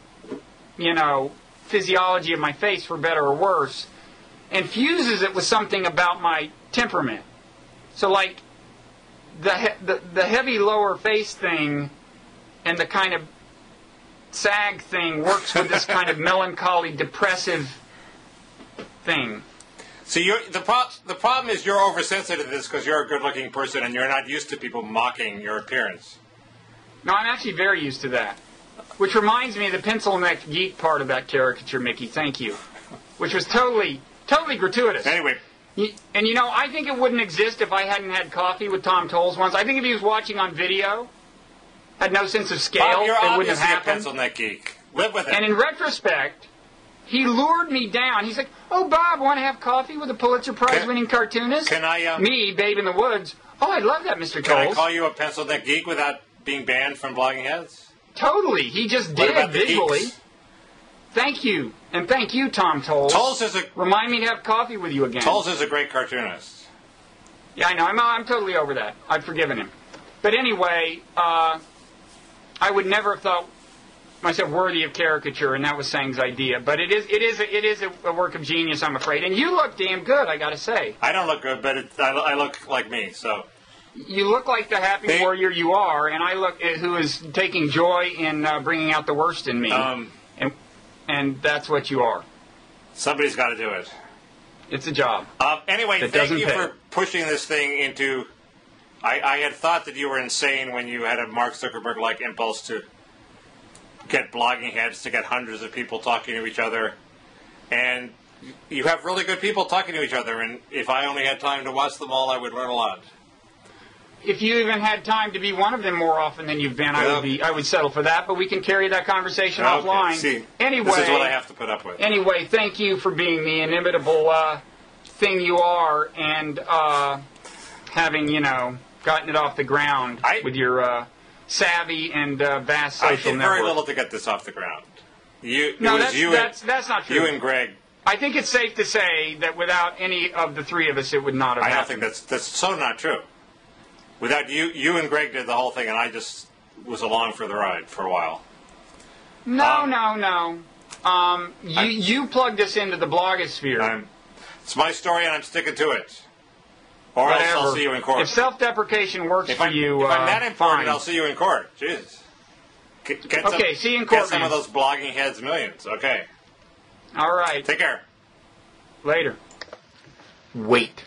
physiology of my face, for better or worse, and fuses it with something about my temperament. So, like, the heavy lower face thing and the kind of sag thing works with this kind of melancholy, depressive thing. So the problem is you're oversensitive to this because you're a good-looking person and you're not used to people mocking your appearance. No, I'm actually very used to that. Which reminds me of the pencil-neck geek part of that caricature, Mickey. Thank you. Which was totally gratuitous. Anyway. And I think it wouldn't exist if I hadn't had coffee with Tom Tolles once. I think if he was watching on video, had no sense of scale, Bob, it wouldn't have happened. A pencil-neck geek. Live with it. And in retrospect, he lured me down. He's like, "Oh, Bob, want to have coffee with a Pulitzer Prize-winning cartoonist?" Can I? Me, Babe in the Woods. Oh, I love that, Mr. Tolles. Can I call you a pencil-neck geek without being banned from Bloggingheads? Totally. He just did it visually. Thank you. And thank you, Tom Tolles. Tolles is Remind me to have coffee with you again. Tolles is a great cartoonist. Yeah, I know. I'm totally over that. I've forgiven him. But anyway, I would never have thought myself worthy of caricature, and that was Sang's idea. But it is a work of genius, I'm afraid. And you look damn good, I got to say. I don't look good, but I look like me, so... You look like the happy warrior you are, and I look who is taking joy in bringing out the worst in me. And that's what you are. Somebody's got to do it. It's a job. Anyway, thank you for pushing this thing into... I had thought that you were insane when you had a Mark Zuckerberg-like impulse to get Bloggingheads, to get hundreds of people talking to each other. And you have really good people talking to each other, and if I only had time to watch them all, I would learn a lot. If you even had time to be one of them more often than you've been, I would settle for that. But we can carry that conversation offline. See, anyway, this is what I have to put up with. Anyway, thank you for being the inimitable thing you are, and having gotten it off the ground with your savvy and vast social network. I did very little to get this off the ground. That's not true. You and Greg. I think it's safe to say that without any of the three of us, it would not have happened. I don't think that's so not true. Without you and Greg did the whole thing, and I just was along for the ride for a while. No. You plugged us into the blogosphere. It's my story, and I'm sticking to it. Or else I'll see you in court. If self-deprecation works for you, if I'm that important, fine. I'll see you in court. Jesus. See you in court. Get some of those Bloggingheads millions. Okay. All right. Take care. Later. Wait.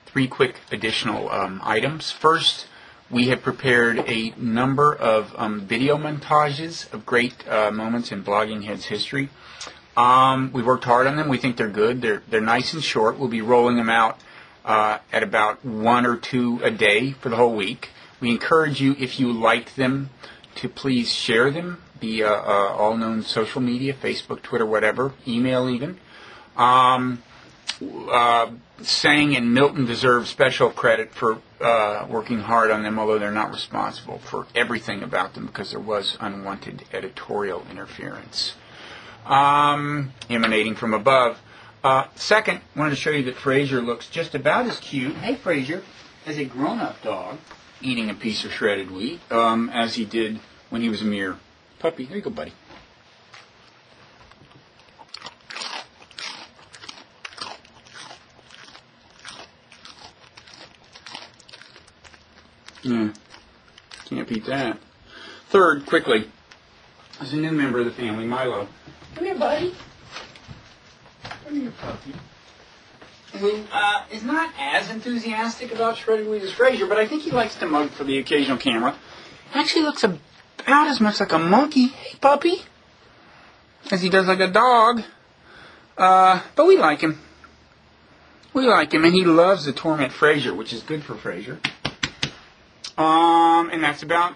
3 quick additional items. First, we have prepared a number of video montages of great moments in Bloggingheads history. We worked hard on them. We think they're good. They're nice and short. We'll be rolling them out at about 1 or 2 a day for the whole week. We encourage you, if you like them, to please share them via all known social media, Facebook, Twitter, whatever, email even. Sang and Milton deserve special credit for working hard on them, although they're not responsible for everything about them because there was unwanted editorial interference emanating from above. Second, I wanted to show you that Fraser looks just about as cute, hey Fraser, as a grown-up dog eating a piece of shredded wheat as he did when he was a mere puppy. There you go, buddy. Yeah, can't beat that. Third, quickly, there's a new member of the family, Milo. Come here, buddy. Come here, puppy. Who is not as enthusiastic about shredded wheat as Fraser, but I think he likes to mug for the occasional camera. Actually looks about as much like a monkey, hey, puppy, as he does like a dog. But we like him. We like him, and he loves to torment Fraser, which is good for Fraser. And that's about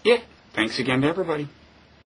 it. Thanks again to everybody.